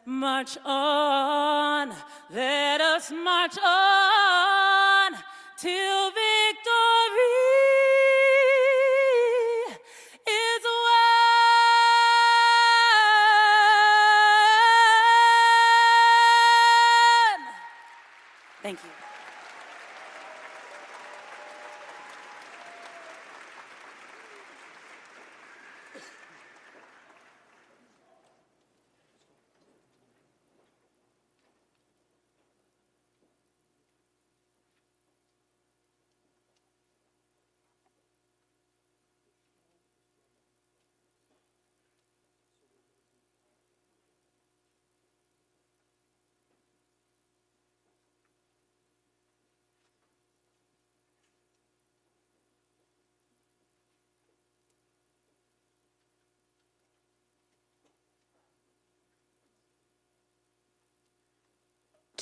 march on, let us march on till victory is won. Thank you.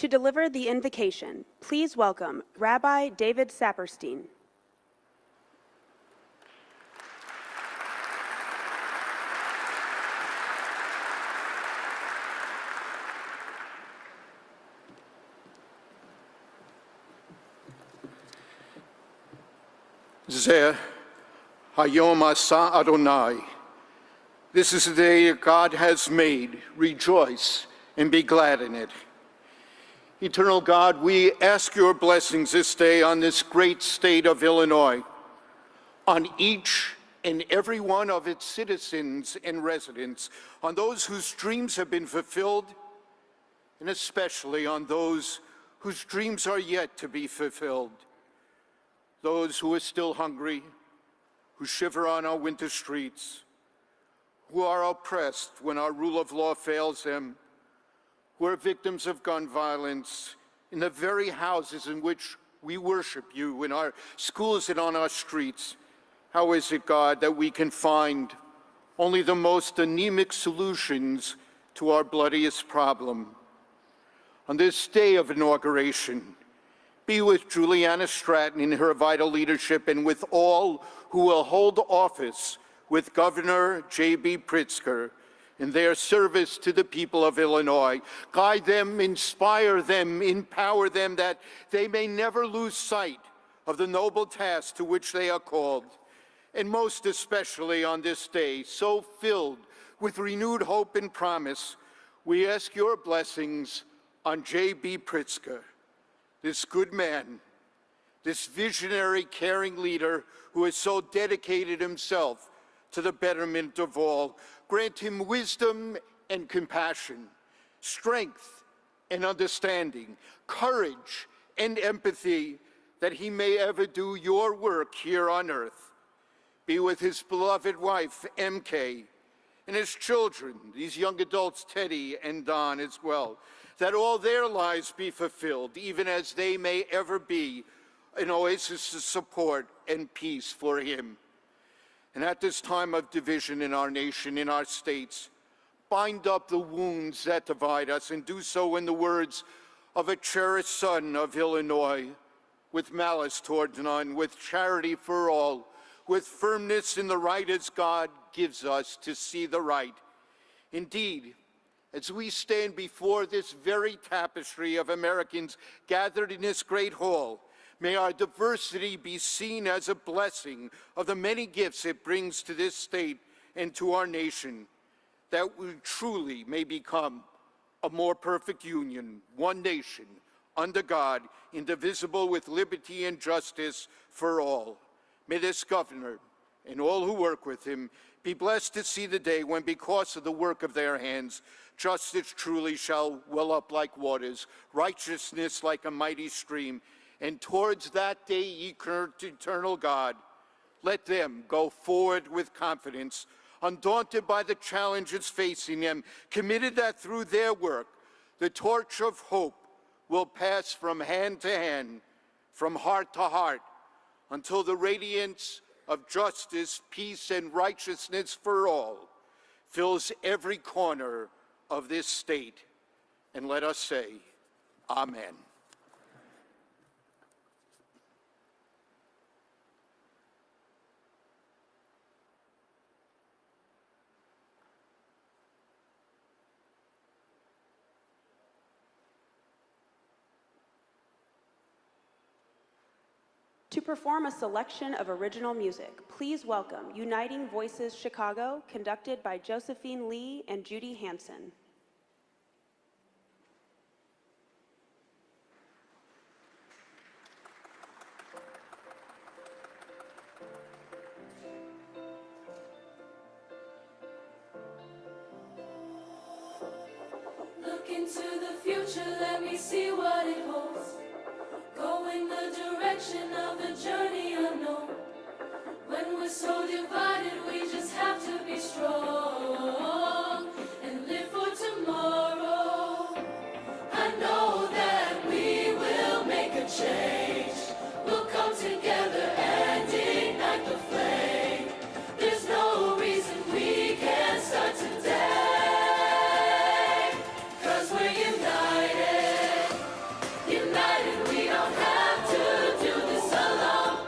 To deliver the invocation, please welcome Rabbi David Saperstein. Zeh Hayom Asa Adonai. This is the day that God has made. Rejoice and be glad in it. Eternal God, we ask your blessings this day on this great state of Illinois, on each and every one of its citizens and residents, on those whose dreams have been fulfilled, and especially on those whose dreams are yet to be fulfilled. Those who are still hungry, who shiver on our winter streets, who are oppressed when our rule of law fails them, who are victims of gun violence in the very houses in which we worship you, in our schools and on our streets. How is it, God, that we can find only the most anemic solutions to our bloodiest problem? On this day of inauguration, be with Juliana Stratton in her vital leadership and with all who will hold office with Governor JB Pritzker in their service to the people of Illinois. Guide them, inspire them, empower them that they may never lose sight of the noble task to which they are called. And most especially on this day, so filled with renewed hope and promise, we ask your blessings on JB Pritzker, this good man, this visionary, caring leader who has so dedicated himself to the betterment of all. Grant him wisdom and compassion, strength and understanding, courage and empathy, that he may ever do your work here on earth. Be with his beloved wife, MK, and his children, these young adults, Teddy and Don as well, that all their lives be fulfilled, even as they may ever be an oasis of support and peace for him. And at this time of division in our nation, in our states, bind up the wounds that divide us, and do so in the words of a cherished son of Illinois, with malice toward none, with charity for all, with firmness in the right as God gives us to see the right. Indeed, as we stand before this very tapestry of Americans gathered in this great hall, may our diversity be seen as a blessing of the many gifts it brings to this state and to our nation, that we truly may become a more perfect union, one nation, under God, indivisible, with liberty and justice for all. May this governor and all who work with him be blessed to see the day when, because of the work of their hands, justice truly shall well up like waters, righteousness like a mighty stream. And towards that day, eternal God, let them go forward with confidence, undaunted by the challenges facing them, committed that through their work, the torch of hope will pass from hand to hand, from heart to heart, until the radiance of justice, peace, and righteousness for all fills every corner of this state. And let us say, Amen. To perform a selection of original music, please welcome Uniting Voices Chicago, conducted by Josephine Lee and Judy Hansen. Look into the future, let me see what it holds. Go in the direction of the journey unknown. When we're so divided, we just have to be strong and live for tomorrow. I know that we will make a change. We'll come together and ignite the flame. There's no reason we can't start today. 'Cause we're united, united. We don't have to do this alone.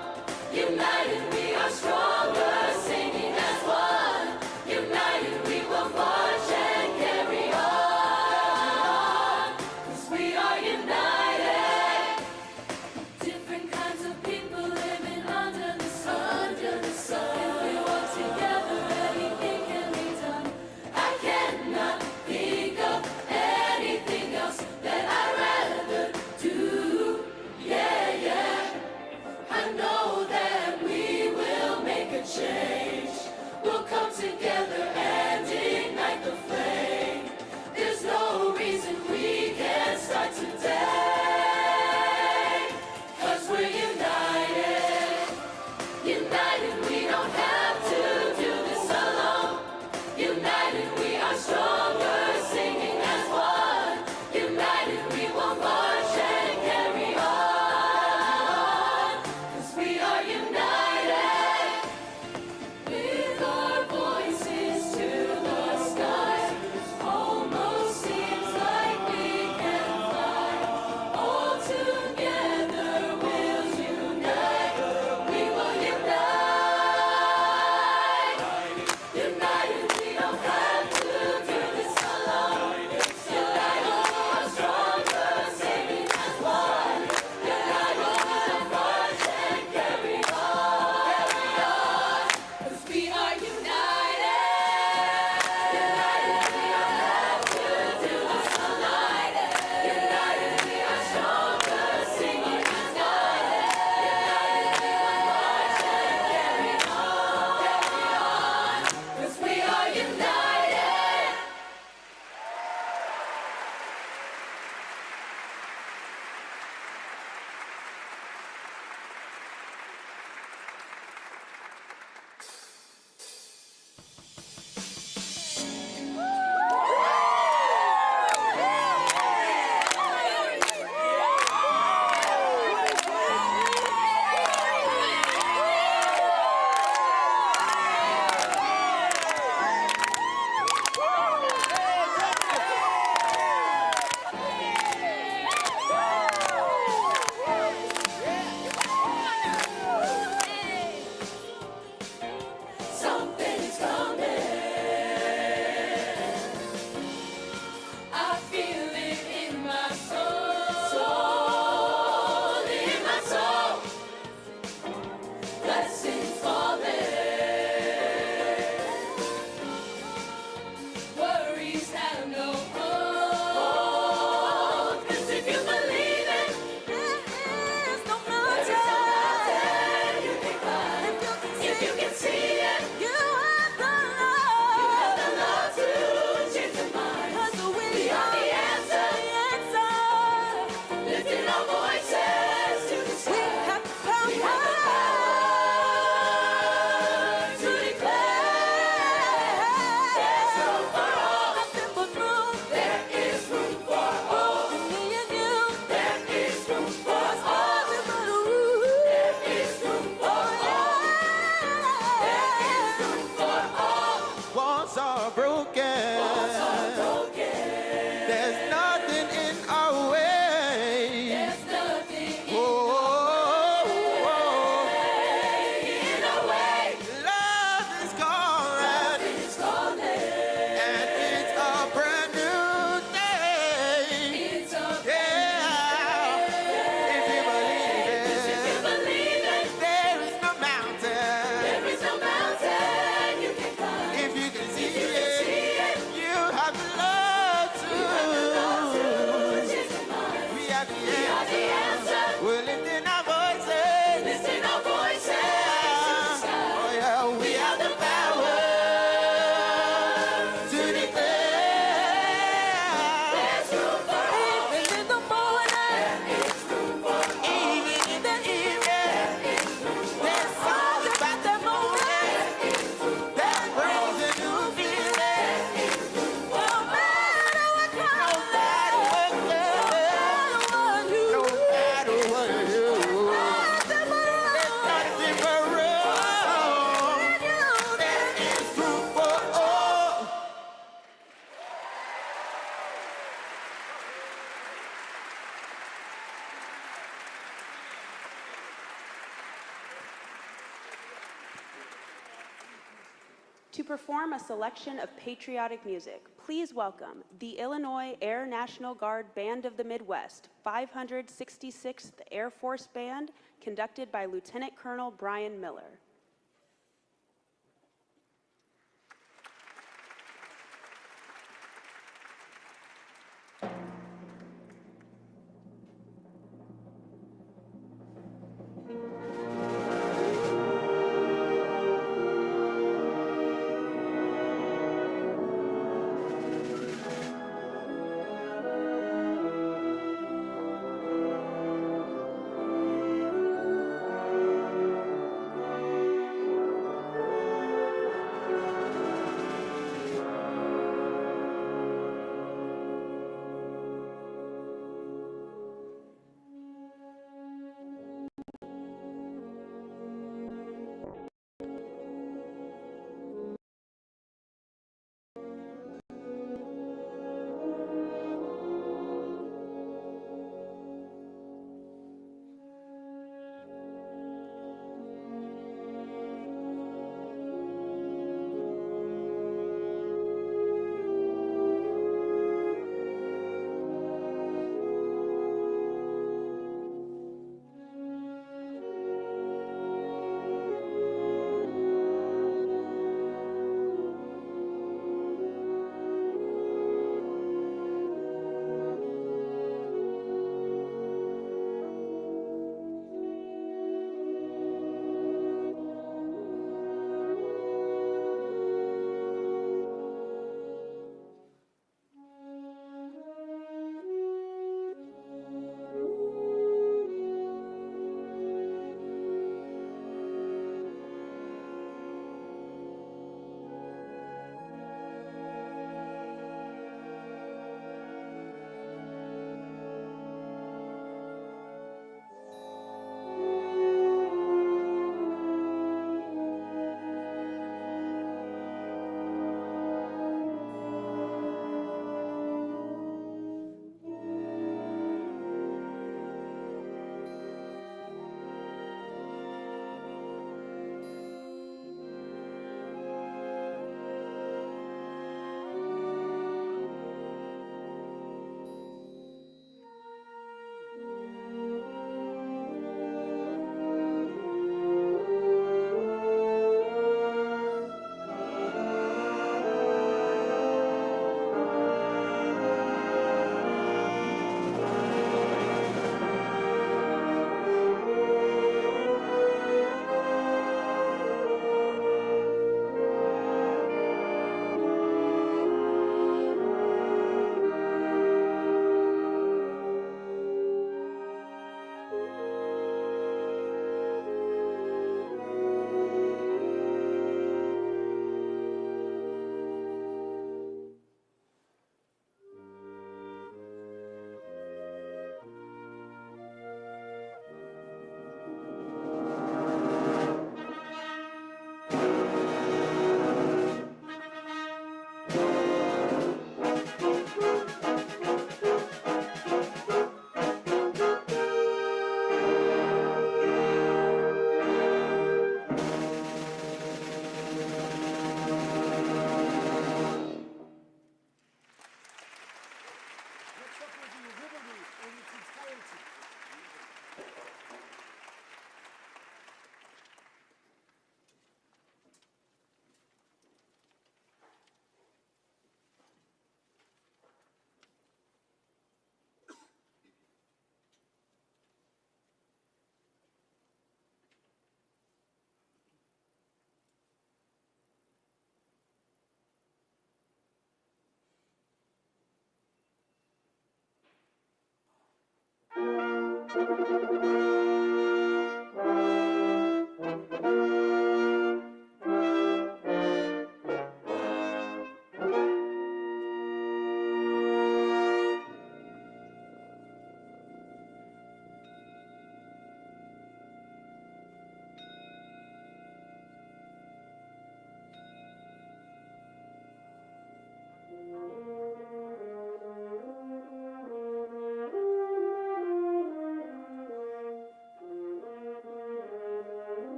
To perform a selection of patriotic music, please welcome the Illinois Air National Guard Band of the Midwest, 566th Air Force Band, conducted by Lieutenant Colonel Brian Miller.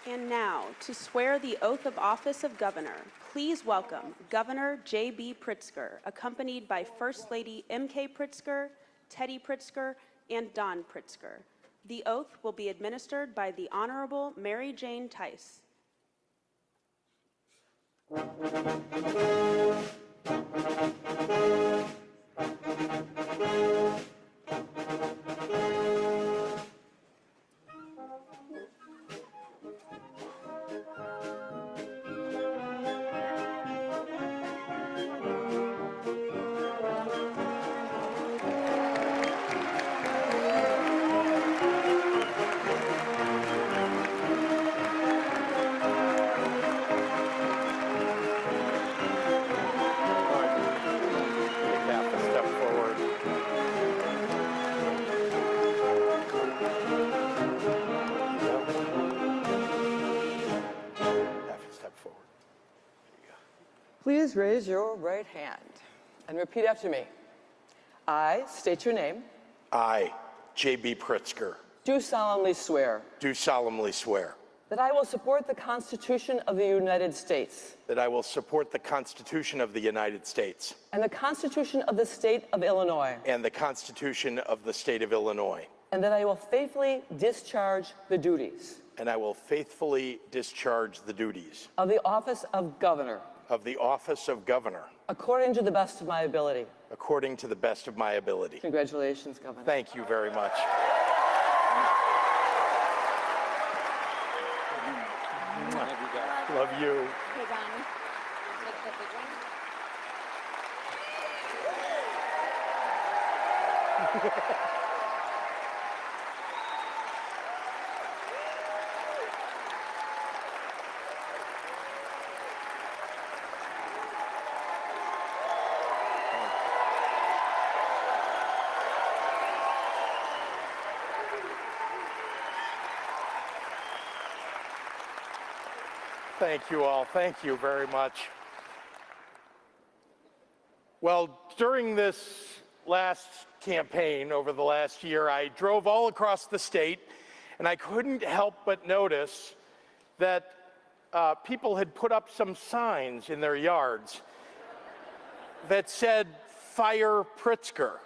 And now, to swear the oath of office of governor, please welcome Governor JB Pritzker, accompanied by First Lady MK Pritzker, Teddy Pritzker, and Don Pritzker. The oath will be administered by the Honorable Mary Jane Tice. Please raise your right hand and repeat after me. I state your name. I, JB Pritzker, Do solemnly swear do solemnly swear that I will support the Constitution of the United States that I will support the Constitution of the United States and the Constitution of the State of Illinois, and the Constitution of the State of Illinois, and that I will faithfully discharge the duties and I will faithfully discharge the duties of the office of Governor of the office of Governor according to the best of my ability. according to the best of my ability. Congratulations, Governor. Thank you very much. Love you. Hey, Donnie. Take the picture. Thank you all. Thank you very much. Well, during this last campaign over the last year, I drove all across the state, and I couldn't help but notice that people had put up some signs in their yards that said, "Fire Pritzker."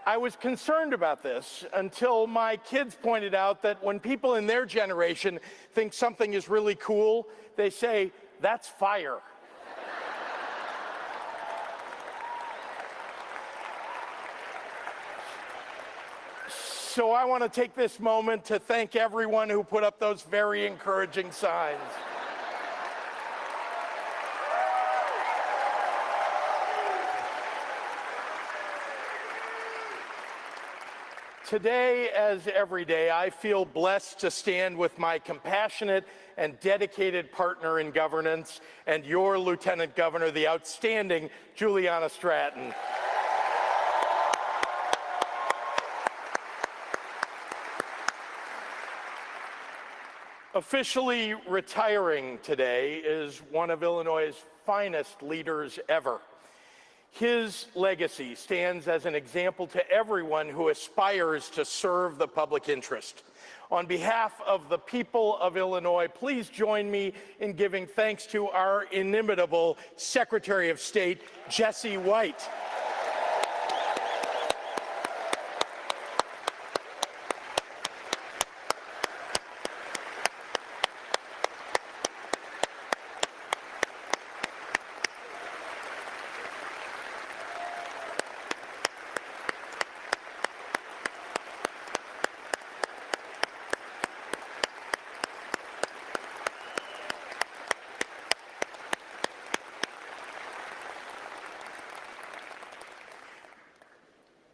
I was concerned about this until my kids pointed out that when people in their generation think something is really cool, they say, "That's fire." So I want to take this moment to thank everyone who put up those very encouraging signs. Today, as every day, I feel blessed to stand with my compassionate and dedicated partner in governance and your Lieutenant Governor, the outstanding Juliana Stratton. Officially retiring today is one of Illinois' finest leaders ever. His legacy stands as an example to everyone who aspires to serve the public interest. On behalf of the people of Illinois, please join me in giving thanks to our inimitable Secretary of State, Jesse White.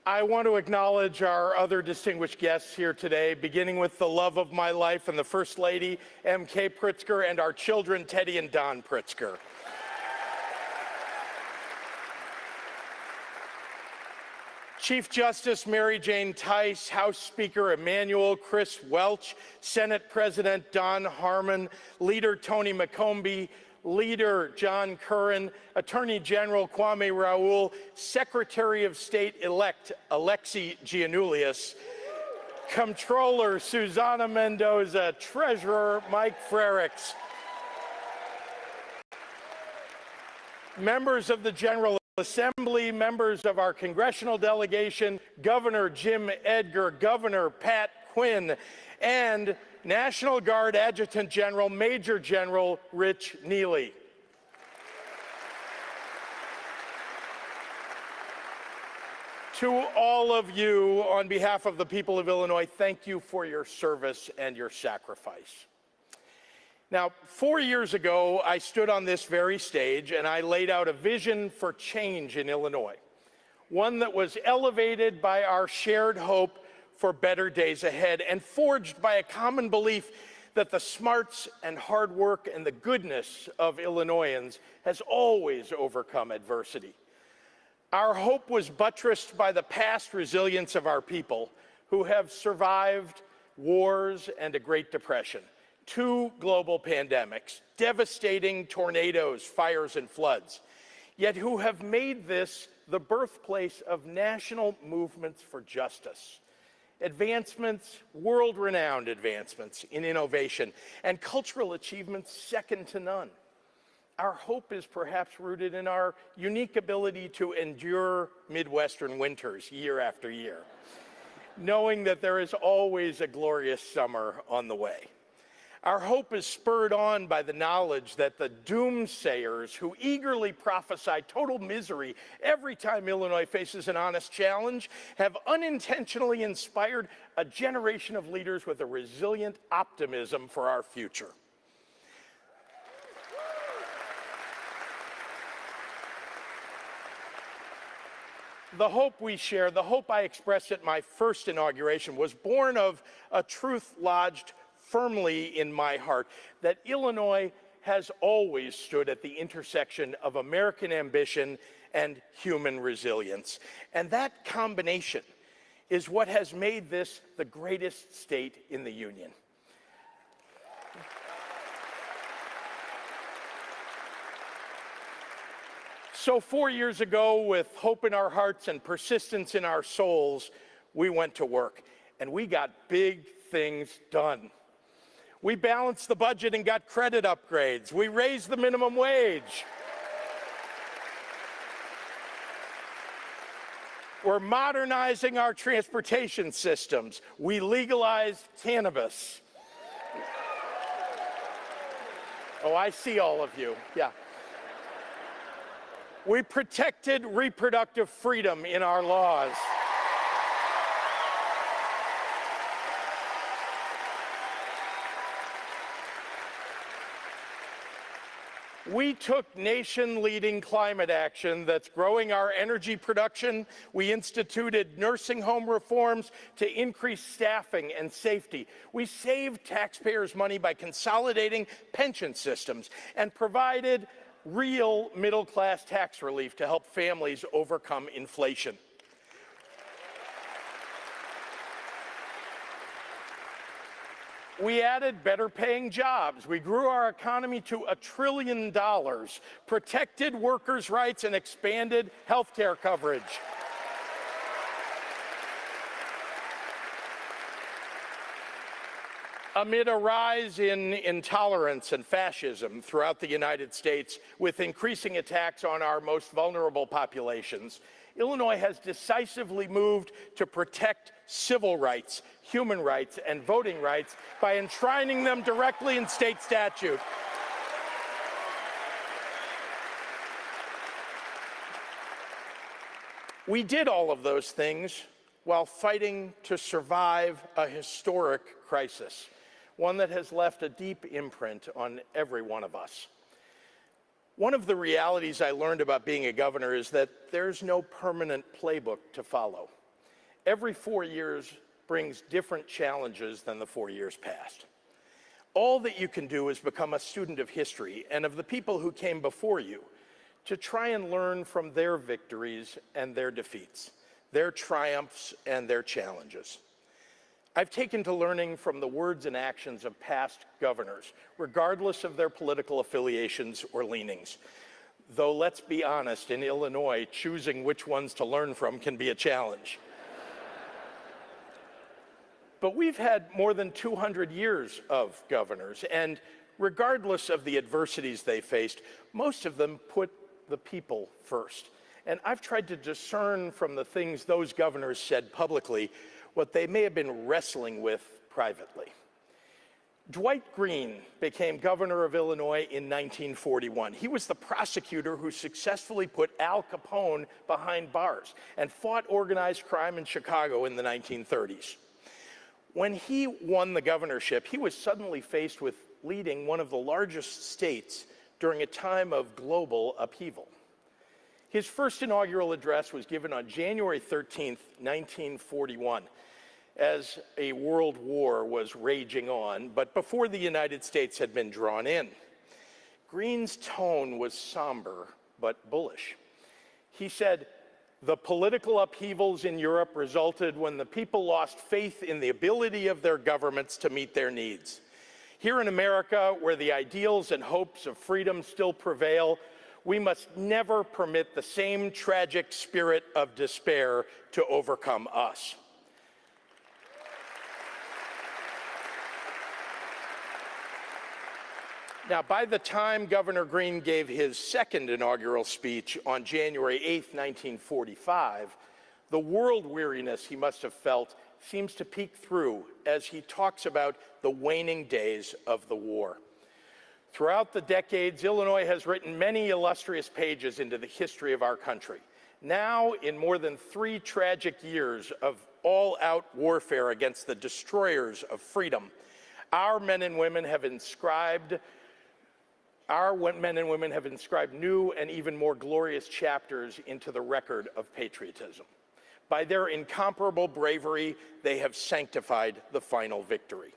I want to acknowledge our other distinguished guests here today, beginning with the love of my life and the First Lady, MK Pritzker, and our children, Teddy and Don Pritzker. Chief Justice Mary Jane Tice, House Speaker Emanuel Chris Welch, Senate President Don Harmon, Leader Tony McCombie, Leader John Curran, Attorney General Kwame Raoul, Secretary of State-elect Alexi Giannoulias, Comptroller Susana Mendoza, Treasurer Mike Frericks, members of the General Assembly, members of our congressional delegation, Governor Jim Edgar, Governor Pat Quinn, and National Guard Adjutant General Major General Rich Neely. To all of you, on behalf of the people of Illinois, thank you for your service and your sacrifice. Now, 4 years ago, I stood on this very stage and I laid out a vision for change in Illinois, one that was elevated by our shared hope for better days ahead and forged by a common belief that the smarts and hard work and the goodness of Illinoisans has always overcome adversity. Our hope was buttressed by the past resilience of our people who have survived wars and a Great Depression, 2 global pandemics, devastating tornadoes, fires, and floods, yet who have made this the birthplace of national movements for justice, advancements, world-renowned advancements in innovation, and cultural achievements second to none. Our hope is perhaps rooted in our unique ability to endure Midwestern winters year after year, knowing that there is always a glorious summer on the way. Our hope is spurred on by the knowledge that the doomsayers who eagerly prophesy total misery every time Illinois faces an honest challenge have unintentionally inspired a generation of leaders with a resilient optimism for our future. The hope we share, the hope I expressed at my first inauguration, was born of a truth lodged firmly in my heart, that Illinois has always stood at the intersection of American ambition and human resilience. And that combination is what has made this the greatest state in the Union. So 4 years ago, with hope in our hearts and persistence in our souls, we went to work, and we got big things done. We balanced the budget and got credit upgrades. We raised the minimum wage. We're modernizing our transportation systems. We legalized cannabis. Oh, I see all of you, yeah. We protected reproductive freedom in our laws. We took nation-leading climate action that's growing our energy production. We instituted nursing home reforms to increase staffing and safety. We saved taxpayers' money by consolidating pension systems and provided real middle-class tax relief to help families overcome inflation. We added better-paying jobs. We grew our economy to $1 trillion, protected workers' rights, and expanded health care coverage. Amid a rise in intolerance and fascism throughout the United States, with increasing attacks on our most vulnerable populations, Illinois has decisively moved to protect civil rights, human rights, and voting rights by enshrining them directly in state statute. We did all of those things while fighting to survive a historic crisis, one that has left a deep imprint on every one of us. One of the realities I learned about being a governor is that there's no permanent playbook to follow. Every 4 years brings different challenges than the 4 years past. All that you can do is become a student of history and of the people who came before you, to try and learn from their victories and their defeats, their triumphs and their challenges. I've taken to learning from the words and actions of past governors, regardless of their political affiliations or leanings. Though, let's be honest, in Illinois, choosing which ones to learn from can be a challenge. But we've had more than 200 years of governors, and regardless of the adversities they faced, most of them put the people first. And I've tried to discern from the things those governors said publicly what they may have been wrestling with privately. Dwight Green became governor of Illinois in 1941. He was the prosecutor who successfully put Al Capone behind bars and fought organized crime in Chicago in the 1930s. When he won the governorship, he was suddenly faced with leading one of the largest states during a time of global upheaval. His first inaugural address was given on January 13th, 1941. As a world war was raging on, but before the United States had been drawn in. Green's tone was somber but bullish. He said, "The political upheavals in Europe resulted when the people lost faith in the ability of their governments to meet their needs. Here in America, where the ideals and hopes of freedom still prevail, we must never permit the same tragic spirit of despair to overcome us." Now, by the time Governor Green gave his second inaugural speech on January 8, 1945, the world weariness he must have felt seems to peek through as he talks about the waning days of the war. Throughout the decades, Illinois has written many illustrious pages into the history of our country. Now, in more than 3 tragic years of all-out warfare against the destroyers of freedom, our men and women have inscribed new and even more glorious chapters into the record of patriotism. By their incomparable bravery, they have sanctified the final victory.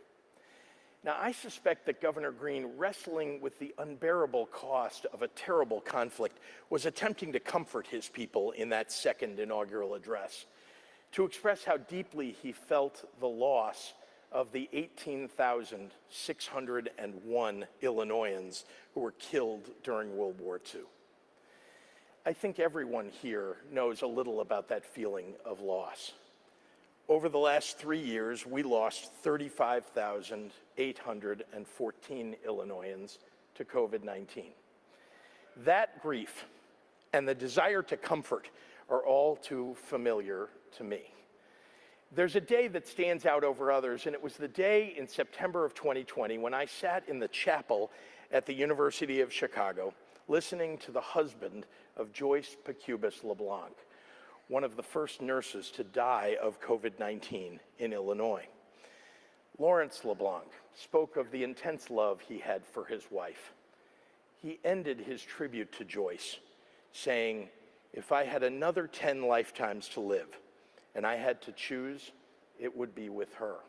Now, I suspect that Governor Green, wrestling with the unbearable cost of a terrible conflict, was attempting to comfort his people in that second inaugural address, to express how deeply he felt the loss of the 18,601 Illinoisans who were killed during World War II. I think everyone here knows a little about that feeling of loss. Over the last 3 years, we lost 35,814 Illinoisans to COVID-19. That grief and the desire to comfort are all too familiar to me. There's a day that stands out over others, and it was the day in September of 2020 when I sat in the chapel at the University of Chicago listening to the husband of Joyce Pacubus LeBlanc, one of the first nurses to die of COVID-19 in Illinois. Lawrence LeBlanc spoke of the intense love he had for his wife. He ended his tribute to Joyce, saying, "If I had another 10 lifetimes to live, and I had to choose, it would be with her."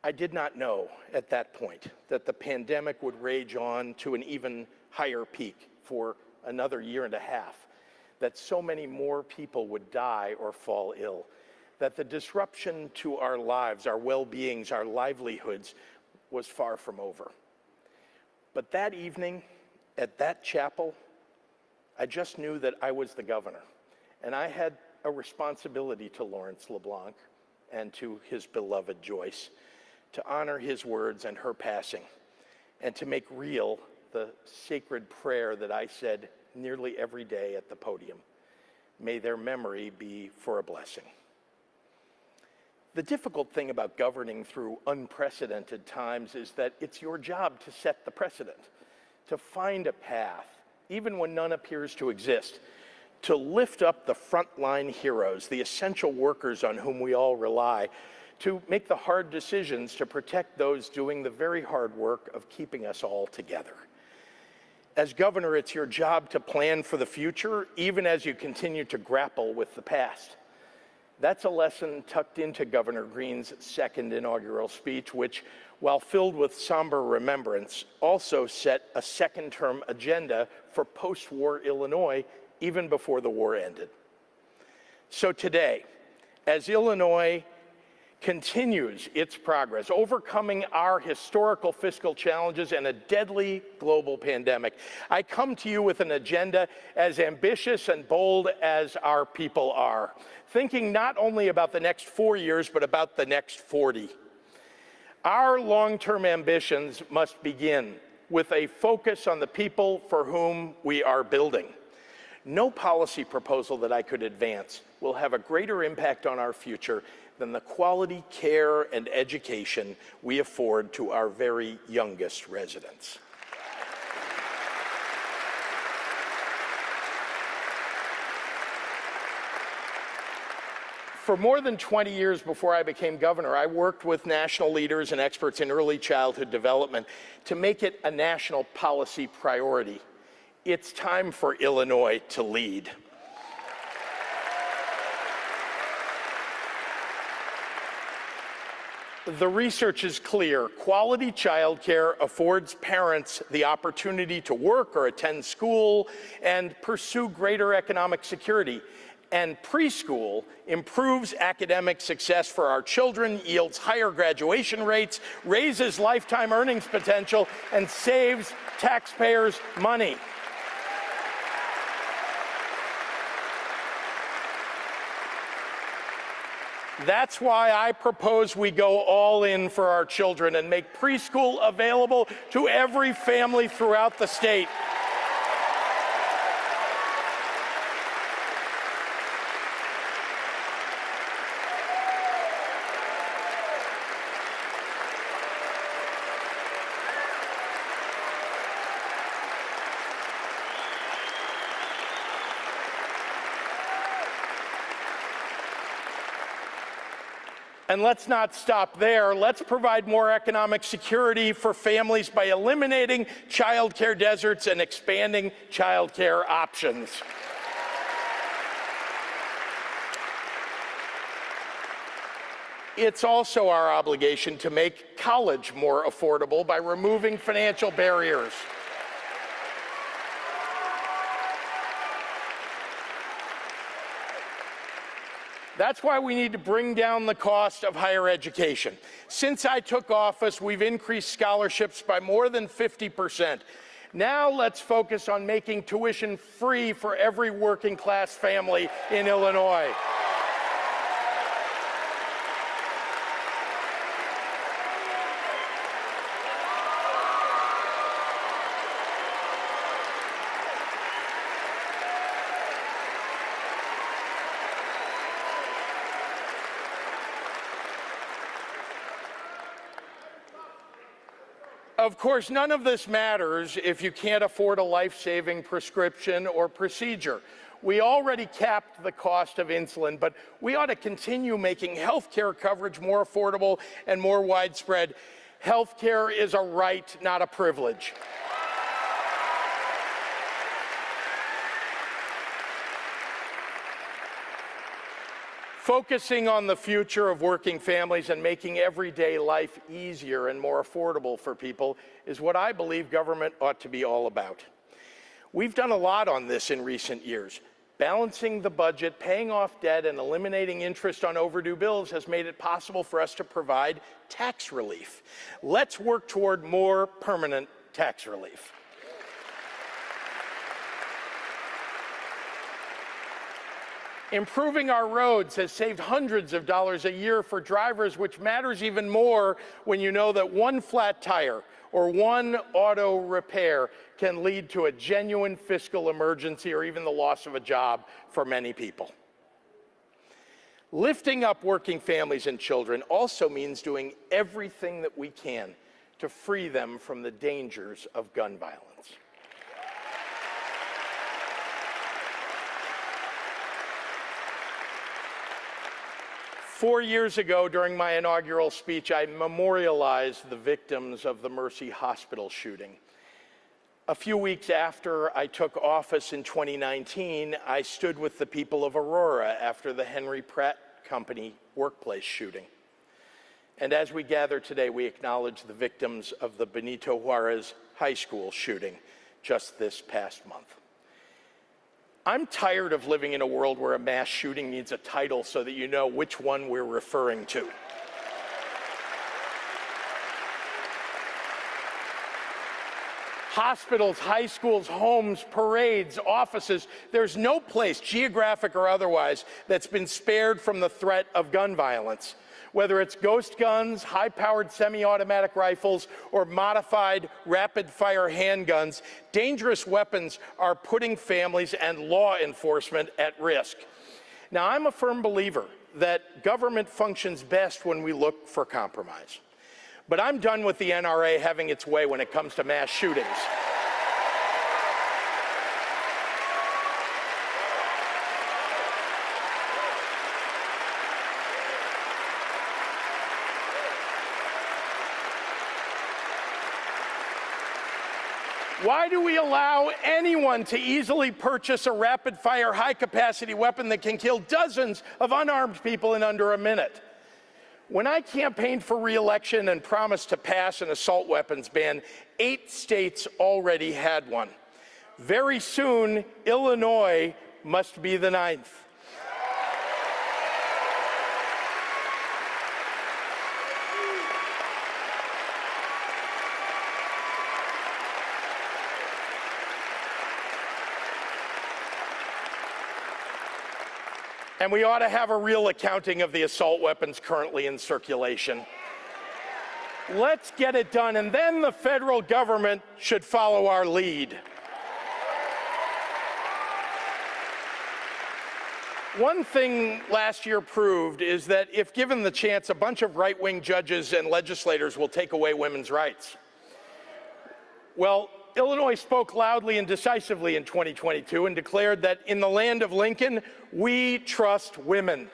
I did not know at that point that the pandemic would rage on to an even higher peak for another year and a half, that so many more people would die or fall ill, that the disruption to our lives, our well-beings, our livelihoods was far from over. But that evening at that chapel, I just knew that I was the governor, and I had a responsibility to Lawrence LeBlanc and to his beloved Joyce to honor his words and her passing, and to make real the sacred prayer that I said nearly every day at the podium. May their memory be for a blessing. The difficult thing about governing through unprecedented times is that it's your job to set the precedent, to find a path, even when none appears to exist, to lift up the frontline heroes, the essential workers on whom we all rely, to make the hard decisions to protect those doing the very hard work of keeping us all together. As governor, it's your job to plan for the future, even as you continue to grapple with the past. That's a lesson tucked into Governor Green's second inaugural speech, which, while filled with somber remembrance, also set a second-term agenda for post-war Illinois, even before the war ended. So today, as Illinois continues its progress, overcoming our historical fiscal challenges and a deadly global pandemic. I come to you with an agenda as ambitious and bold as our people are, thinking not only about the next 4 years, but about the next 40. Our long-term ambitions must begin with a focus on the people for whom we are building. No policy proposal that I could advance will have a greater impact on our future than the quality care and education we afford to our very youngest residents. For more than 20 years before I became governor, I worked with national leaders and experts in early childhood development to make it a national policy priority. It's time for Illinois to lead. The research is clear. Quality childcare affords parents the opportunity to work or attend school and pursue greater economic security. And preschool improves academic success for our children, yields higher graduation rates, raises lifetime earnings potential, and saves taxpayers money. That's why I propose we go all in for our children and make preschool available to every family throughout the state. And let's not stop there. Let's provide more economic security for families by eliminating childcare deserts and expanding childcare options. It's also our obligation to make college more affordable by removing financial barriers. That's why we need to bring down the cost of higher education. Since I took office, we've increased scholarships by more than 50%. Now let's focus on making tuition free for every working class family in Illinois. Of course, none of this matters if you can't afford a life-saving prescription or procedure. We already capped the cost of insulin, but we ought to continue making health care coverage more affordable and more widespread. Health care is a right, not a privilege. Focusing on the future of working families and making everyday life easier and more affordable for people is what I believe government ought to be all about. We've done a lot on this in recent years. Balancing the budget, paying off debt, and eliminating interest on overdue bills has made it possible for us to provide tax relief. Let's work toward more permanent tax relief. Improving our roads has saved hundreds of dollars a year for drivers, which matters even more when you know that one flat tire or one auto repair can lead to a genuine fiscal emergency or even the loss of a job for many people. Lifting up working families and children also means doing everything that we can to free them from the dangers of gun violence. 4 years ago, during my inaugural speech, I memorialized the victims of the Mercy Hospital shooting. A few weeks after I took office in 2019, I stood with the people of Aurora after the Henry Pratt Company workplace shooting. And as we gather today, we acknowledge the victims of the Benito Juarez High School shooting just this past month. I'm tired of living in a world where a mass shooting needs a title so that you know which one we're referring to. Hospitals, high schools, homes, parades, offices. There's no place, geographic or otherwise, that's been spared from the threat of gun violence. Whether it's ghost guns, high-powered semi-automatic rifles, or modified rapid-fire handguns, dangerous weapons are putting families and law enforcement at risk. Now, I'm a firm believer that government functions best when we look for compromise. But I'm done with the NRA having its way when it comes to mass shootings. Why do we allow anyone to easily purchase a rapid-fire, high-capacity weapon that can kill dozens of unarmed people in under a minute? When I campaigned for re-election and promised to pass an assault weapons ban, 8 states already had one. Very soon, Illinois must be the 9th. And we ought to have a real accounting of the assault weapons currently in circulation. Let's get it done, and then the federal government should follow our lead. One thing last year proved is that if given the chance, a bunch of right-wing judges and legislators will take away women's rights. Well, Illinois spoke loudly and decisively in 2022 and declared that in the land of Lincoln, we trust women.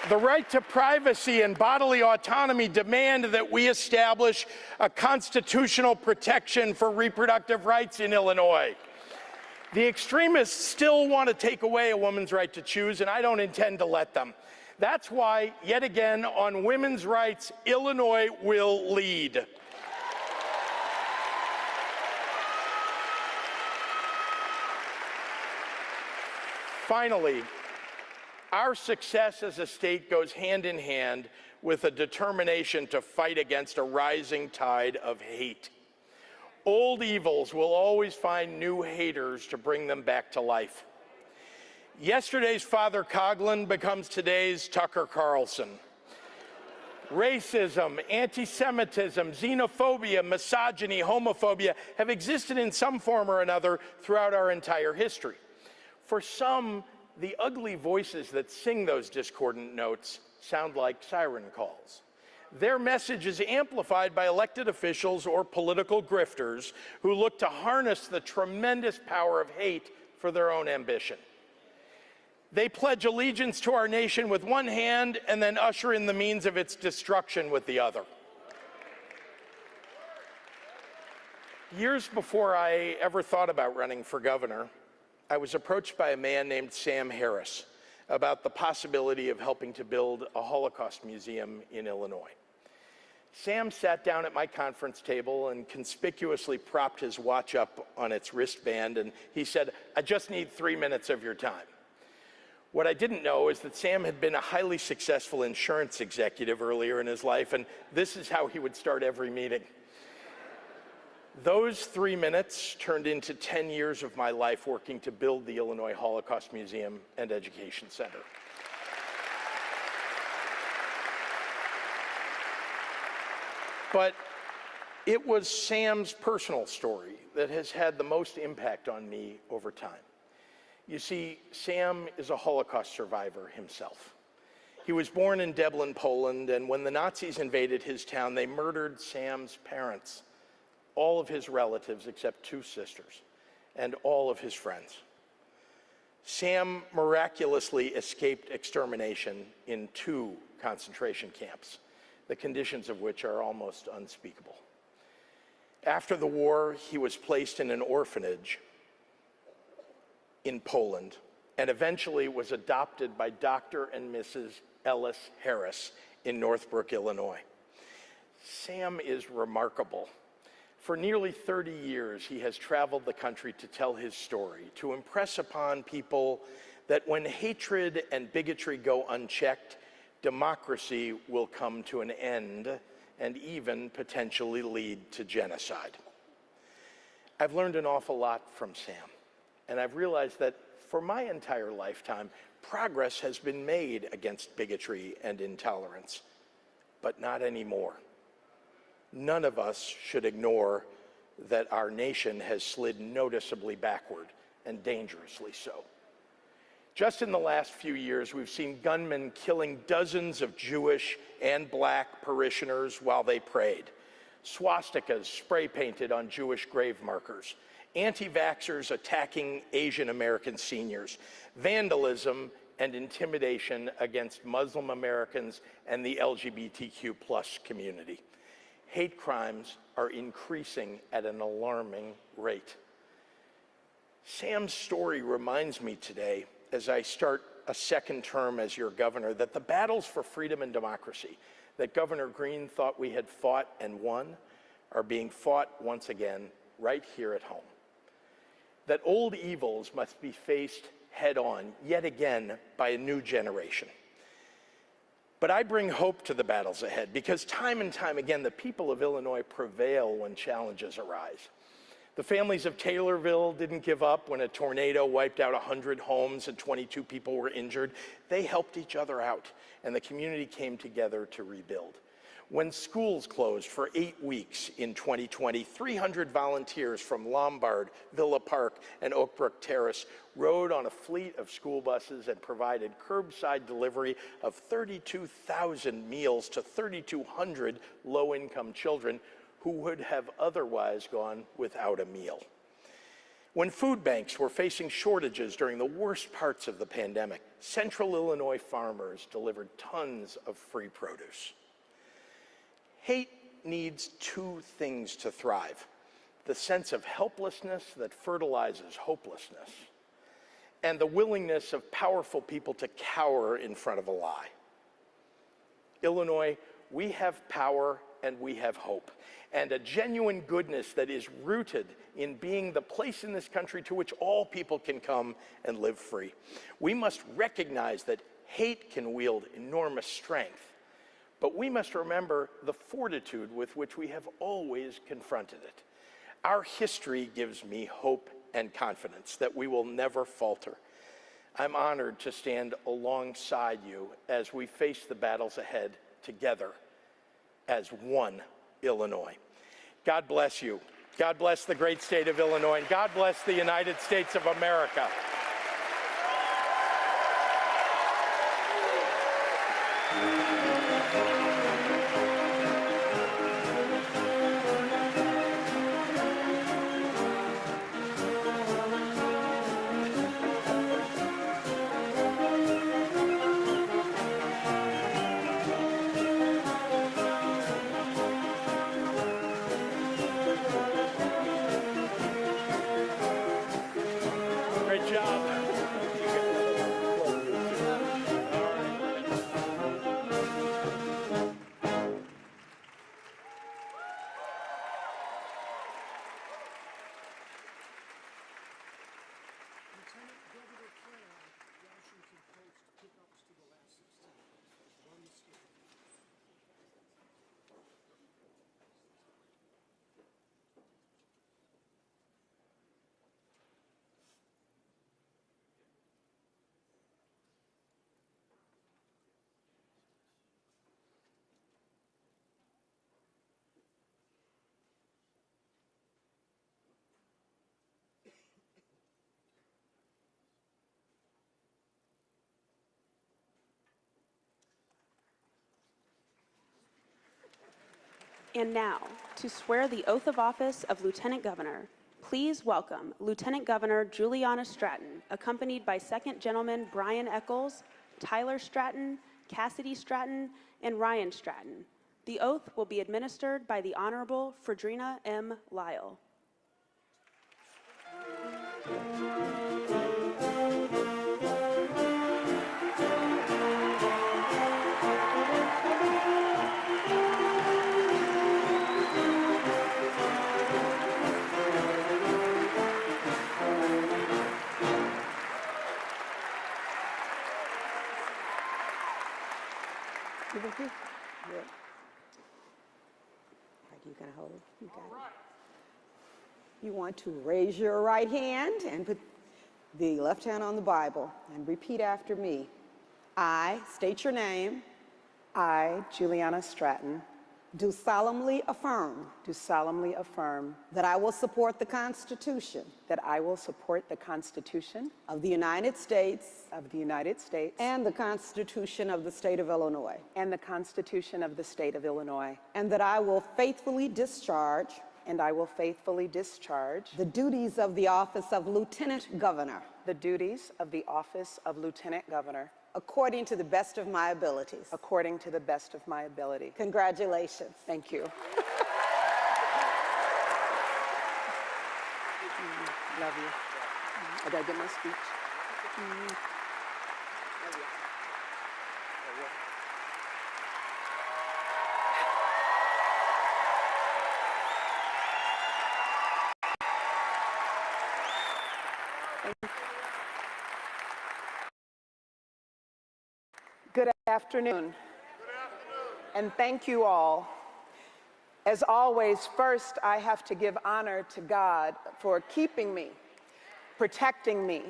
The right to privacy and bodily autonomy demand that we establish a constitutional protection for reproductive rights in Illinois. The extremists still want to take away a woman's right to choose, and I don't intend to let them. That's why, yet again, on women's rights, Illinois will lead. Finally, our success as a state goes hand in hand with a determination to fight against a rising tide of hate. Old evils will always find new haters to bring them back to life. Yesterday's Father Coughlin becomes today's Tucker Carlson. Racism, anti-Semitism, xenophobia, misogyny, homophobia have existed in some form or another throughout our entire history. For some, the ugly voices that sing those discordant notes sound like siren calls. Their message is amplified by elected officials or political grifters who look to harness the tremendous power of hate for their own ambition. They pledge allegiance to our nation with one hand and then usher in the means of its destruction with the other. Years before I ever thought about running for governor, I was approached by a man named Sam Harris about the possibility of helping to build a Holocaust museum in Illinois. Sam sat down at my conference table and conspicuously propped his watch up on its wristband, and he said, "I just need 3 minutes of your time." What I didn't know is that Sam had been a highly successful insurance executive earlier in his life, and this is how he would start every meeting. Those 3 minutes turned into 10 years of my life working to build the Illinois Holocaust Museum and Education Center. But it was Sam's personal story that has had the most impact on me over time. You see, Sam is a Holocaust survivor himself. He was born in Deblin, Poland, and when the Nazis invaded his town, they murdered Sam's parents, all of his relatives except 2 sisters, and all of his friends. Sam miraculously escaped extermination in 2 concentration camps, the conditions of which are almost unspeakable. After the war, he was placed in an orphanage in Poland and eventually was adopted by Dr. and Mrs. Ellis Harris in Northbrook, Illinois. Sam is remarkable. For nearly 30 years, he has traveled the country to tell his story, to impress upon people that when hatred and bigotry go unchecked, democracy will come to an end and even potentially lead to genocide. I've learned an awful lot from Sam, and I've realized that for my entire lifetime, progress has been made against bigotry and intolerance, but not anymore. None of us should ignore that our nation has slid noticeably backward, and dangerously so. Just in the last few years, we've seen gunmen killing dozens of Jewish and Black parishioners while they prayed, swastikas spray painted on Jewish grave markers, anti-vaxxers attacking Asian American seniors, vandalism and intimidation against Muslim Americans and the LGBTQ+ community. Hate crimes are increasing at an alarming rate. Sam's story reminds me today, as I start a second term as your governor, that the battles for freedom and democracy that Governor Green thought we had fought and won are being fought once again right here at home. That old evils must be faced head on, yet again, by a new generation. But I bring hope to the battles ahead because time and time again, the people of Illinois prevail when challenges arise. The families of Taylorville didn't give up when a tornado wiped out 100 homes and 22 people were injured. They helped each other out, and the community came together to rebuild. When schools closed for 8 weeks in 2020, 300 volunteers from Lombard, Villa Park, and Oak Brook Terrace rode on a fleet of school buses and provided curbside delivery of 32,000 meals to 3,200 low-income children who would have otherwise gone without a meal. When food banks were facing shortages during the worst parts of the pandemic, Central Illinois farmers delivered tons of free produce. Hate needs two things to thrive: the sense of helplessness that fertilizes hopelessness, and the willingness of powerful people to cower in front of a lie. Illinois, we have power and we have hope, and a genuine goodness that is rooted in being the place in this country to which all people can come and live free. We must recognize that hate can wield enormous strength, but we must remember the fortitude with which we have always confronted it. Our history gives me hope and confidence that we will never falter. I'm honored to stand alongside you as we face the battles ahead together as one Illinois. God bless you. God bless the great state of Illinois, and God bless the United States of America. Great job. And now, to swear the oath of office of Lieutenant Governor, please welcome Lieutenant Governor Juliana Stratton, accompanied by Second Gentleman Brian Eccles, Tyler Stratton, Cassidy Stratton, and Ryan Stratton. The oath will be administered by the Honorable Fredrina M. Lyle. Good. All right, you gonna hold? You got it. You want to raise your right hand and put the left hand on the Bible and repeat after me. I state your name. I, Juliana Stratton, Do solemnly affirm do solemnly affirm that I will support the Constitution that I will support the Constitution of the United States of the United States and the Constitution of the State of Illinois, and the Constitution of the State of Illinois, and that I will faithfully discharge and I will faithfully discharge the duties of the office of Lieutenant Governor the duties of the office of Lieutenant Governor according to the best of my abilities. according to the best of my ability. Congratulations. Thank you. Love you. I gotta get my speech. Good afternoon. And thank you all. As always, first I have to give honor to God for keeping me, protecting me,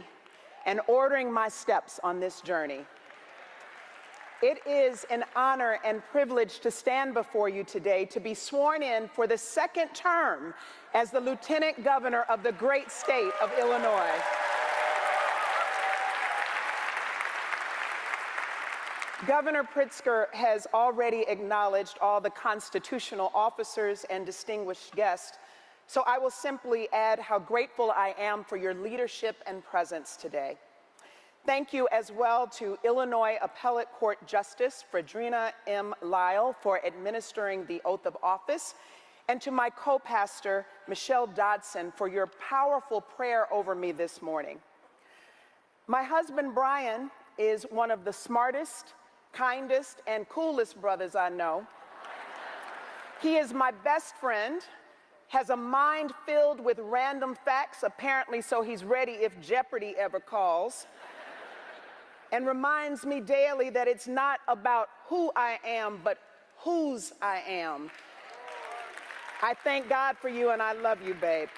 and ordering my steps on this journey. It is an honor and privilege to stand before you today to be sworn in for the second term as the Lieutenant Governor of the great state of Illinois. Governor Pritzker has already acknowledged all the constitutional officers and distinguished guests, so I will simply add how grateful I am for your leadership and presence today. Thank you as well to Illinois Appellate Court Justice Fredrina M. Lyle for administering the oath of office, and to my co-pastor, Michelle Dodson, for your powerful prayer over me this morning. My husband, Brian, is one of the smartest, kindest, and coolest brothers I know. He is my best friend, has a mind filled with random facts, apparently so he's ready if Jeopardy ever calls, and reminds me daily that it's not about who I am, but whose I am. I thank God for you, and I love you, babe.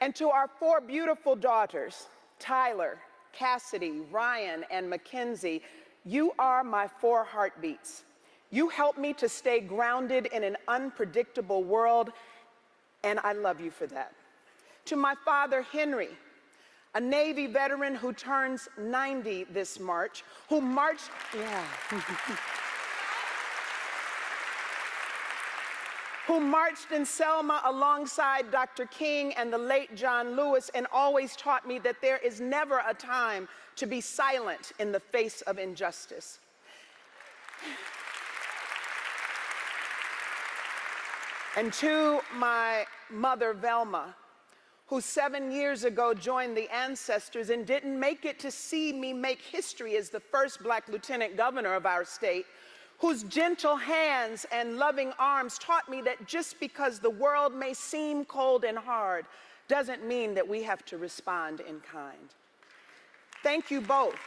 And to our 4 beautiful daughters, Tyler, Cassidy, Ryan, and Mackenzie, you are my 4 heartbeats. You help me to stay grounded in an unpredictable world, and I love you for that. To my father, Henry, a Navy veteran who turns 90 this March, who marched in Selma alongside Dr. King and the late John Lewis, and always taught me that there is never a time to be silent in the face of injustice. And to my mother, Velma, who 7 years ago joined the ancestors and didn't make it to see me make history as the first Black lieutenant governor of our state, whose gentle hands and loving arms taught me that just because the world may seem cold and hard doesn't mean that we have to respond in kind. Thank you both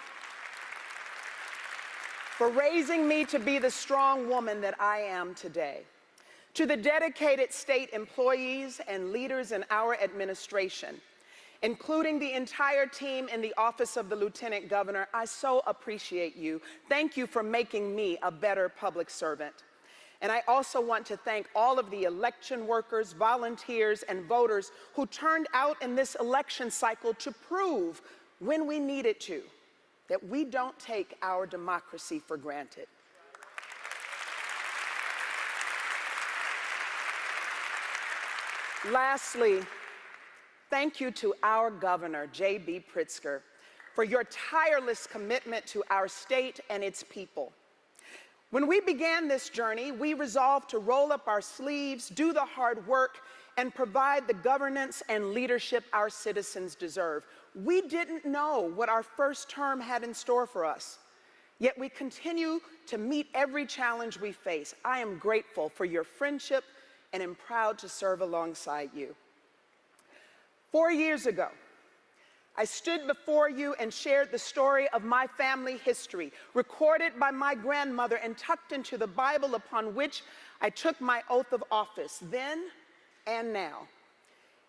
for raising me to be the strong woman that I am today. To the dedicated state employees and leaders in our administration, including the entire team in the office of the Lieutenant Governor, I so appreciate you. Thank you for making me a better public servant. And I also want to thank all of the election workers, volunteers, and voters who turned out in this election cycle to prove, when we needed to, that we don't take our democracy for granted. Lastly, thank you to our Governor, JB Pritzker, for your tireless commitment to our state and its people. When we began this journey, we resolved to roll up our sleeves, do the hard work, and provide the governance and leadership our citizens deserve. We didn't know what our first term had in store for us, yet we continue to meet every challenge we face. I am grateful for your friendship and am proud to serve alongside you. 4 years ago, I stood before you and shared the story of my family history, recorded by my grandmother and tucked into the Bible upon which I took my oath of office, then and now.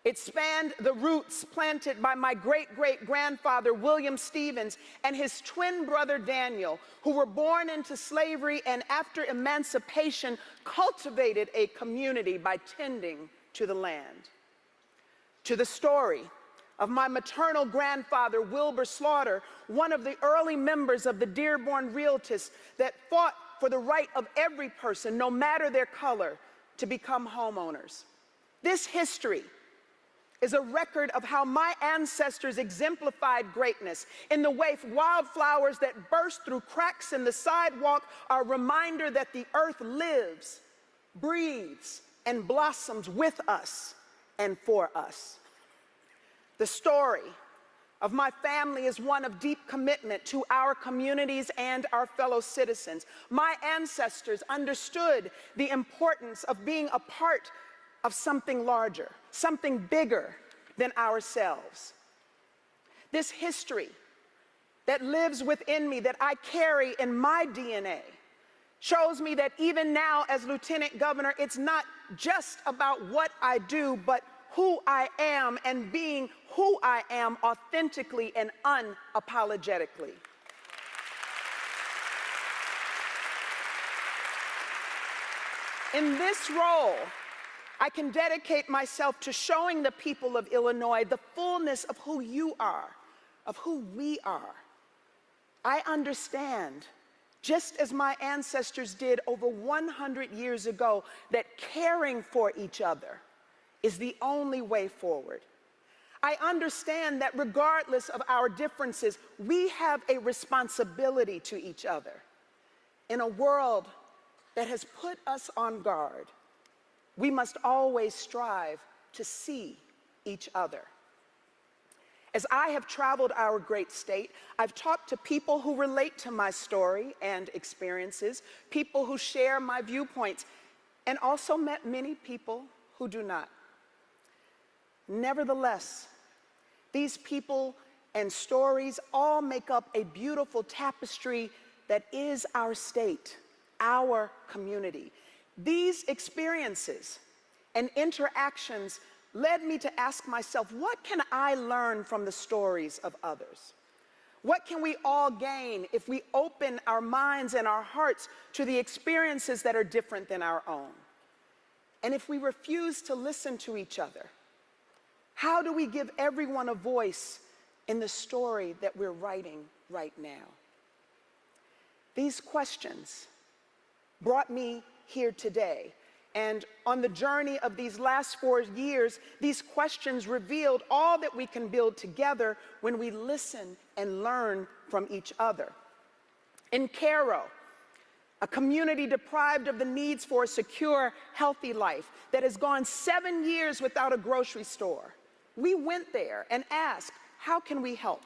It spanned the roots planted by my great-great-grandfather, William Stevens, and his twin brother, Daniel, who were born into slavery and after emancipation cultivated a community by tending to the land. To the story of my maternal grandfather, Wilbur Slaughter, one of the early members of the Dearborn Realtists that fought for the right of every person, no matter their color, to become homeowners. This history is a record of how my ancestors exemplified greatness in the way wildflowers that burst through cracks in the sidewalk are a reminder that the earth lives, breathes, and blossoms with us and for us. The story of my family is one of deep commitment to our communities and our fellow citizens. My ancestors understood the importance of being a part of something larger, something bigger than ourselves. This history that lives within me, that I carry in my DNA, shows me that even now as Lieutenant Governor, it's not just about what I do, but who I am and being who I am authentically and unapologetically. In this role, I can dedicate myself to showing the people of Illinois the fullness of who you are, of who we are. I understand, just as my ancestors did over 100 years ago, that caring for each other is the only way forward. I understand that regardless of our differences, we have a responsibility to each other. In a world that has put us on guard, we must always strive to see each other. As I have traveled our great state, I've talked to people who relate to my story and experiences, people who share my viewpoints, and also met many people who do not. Nevertheless, these people and stories all make up a beautiful tapestry that is our state, our community. These experiences and interactions led me to ask myself, what can I learn from the stories of others? What can we all gain if we open our minds and our hearts to the experiences that are different than our own? And if we refuse to listen to each other, how do we give everyone a voice in the story that we're writing right now? These questions brought me here today. And on the journey of these last 4 years, these questions revealed all that we can build together when we listen and learn from each other. In Cairo, a community deprived of the needs for a secure, healthy life that has gone 7 years without a grocery store, we went there and asked, how can we help?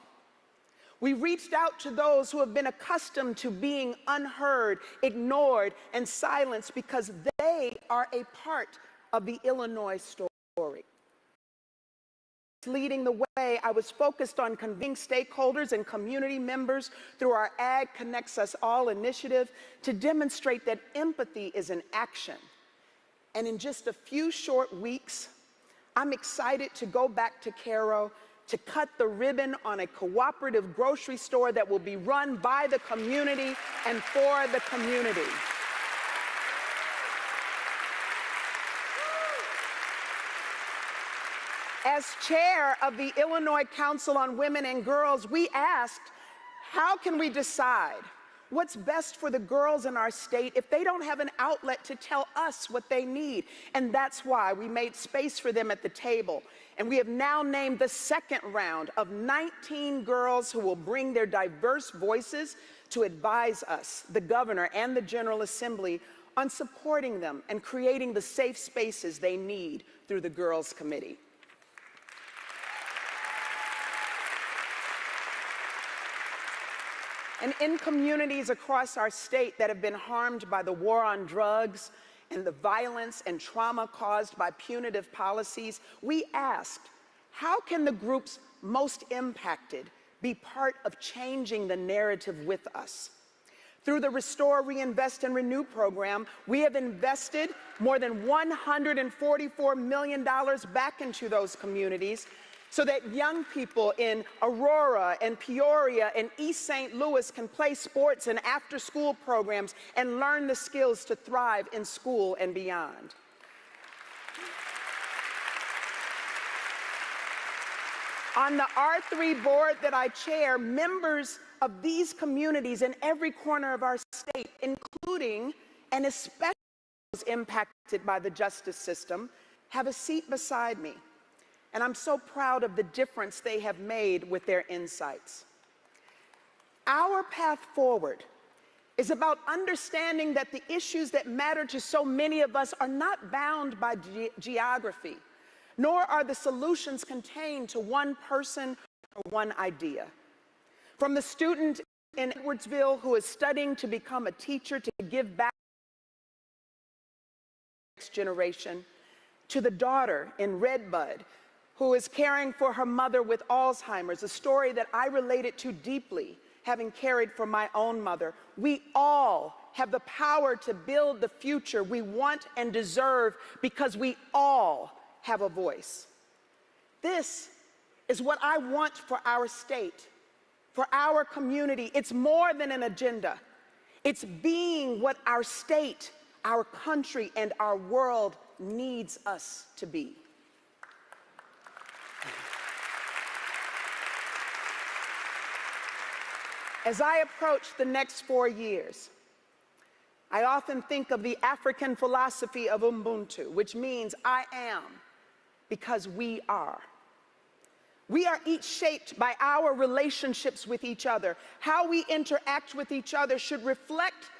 We reached out to those who have been accustomed to being unheard, ignored, and silenced because they are a part of the Illinois story. Leading the way, I was focused on convening stakeholders and community members through our Ag Connects Us All initiative to demonstrate that empathy is an action. And in just a few short weeks, I'm excited to go back to Cairo to cut the ribbon on a cooperative grocery store that will be run by the community and for the community. As chair of the Illinois Council on Women and Girls, we asked, how can we decide what's best for the girls in our state if they don't have an outlet to tell us what they need? And that's why we made space for them at the table. And we have now named the second round of 19 girls who will bring their diverse voices to advise us, the governor and the General Assembly, on supporting them and creating the safe spaces they need through the Girls Committee. And in communities across our state that have been harmed by the war on drugs and the violence and trauma caused by punitive policies, we asked, how can the groups most impacted be part of changing the narrative with us. Through the Restore, Reinvest, and Renew program, we have invested more than $144 million back into those communities so that young people in Aurora and Peoria and East St. Louis can play sports and after-school programs and learn the skills to thrive in school and beyond. On the R3 board that I chair, members of these communities in every corner of our state, including and especially those impacted by the justice system, have a seat beside me. And I'm so proud of the difference they have made with their insights. Our path forward is about understanding that the issues that matter to so many of us are not bound by geography, nor are the solutions contained to one person or one idea. From the student in Edwardsville who is studying to become a teacher to give back to the next generation, to the daughter in Redbud who is caring for her mother with Alzheimer's, a story that I related to deeply, having cared for my own mother. We all have the power to build the future we want and deserve because we all have a voice. This is what I want for our state, for our community. It's more than an agenda. It's being what our state, our country, and our world needs us to be. As I approach the next 4 years, I often think of the African philosophy of Ubuntu, which means I am because we are. We are each shaped by our relationships with each other. How we interact with each other should reflect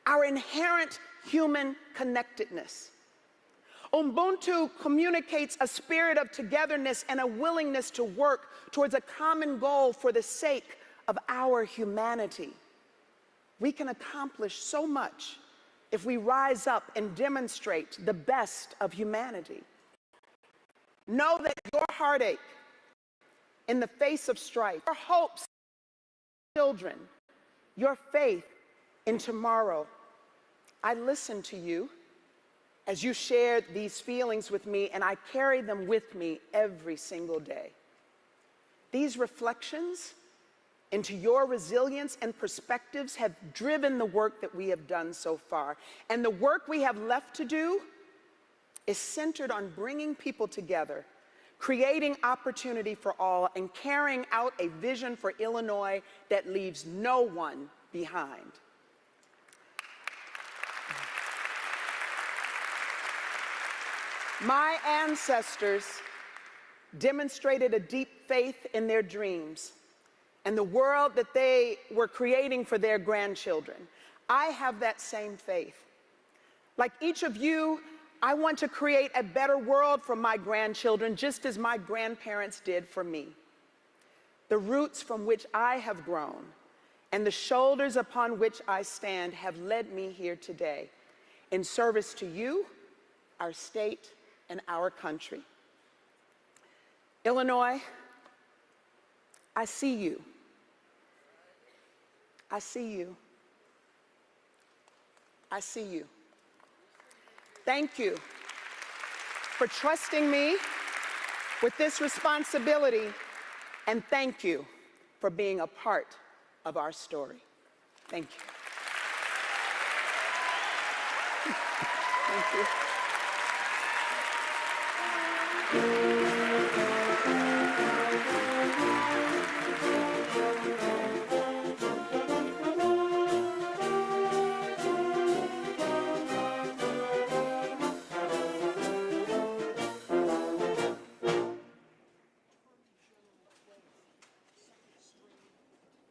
our inherent human connectedness. Ubuntu communicates a spirit of togetherness and a willingness to work towards a common goal for the sake of our humanity. We can accomplish so much if we rise up and demonstrate the best of humanity. Know that your heartache in the face of strife, your hopes in children, your faith in tomorrow. I listen to you as you shared these feelings with me, and I carry them with me every single day. These reflections into your resilience and perspectives have driven the work that we have done so far. And the work we have left to do is centered on bringing people together, creating opportunity for all, and carrying out a vision for Illinois that leaves no one behind. My ancestors demonstrated a deep faith in their dreams and the world that they were creating for their grandchildren. I have that same faith. Like each of you, I want to create a better world for my grandchildren, just as my grandparents did for me. The roots from which I have grown and the shoulders upon which I stand have led me here today in service to you, our state, and our country. Illinois, I see you. I see you. I see you. Thank you for trusting me with this responsibility, and thank you for being a part of our story. Thank you. Thank you.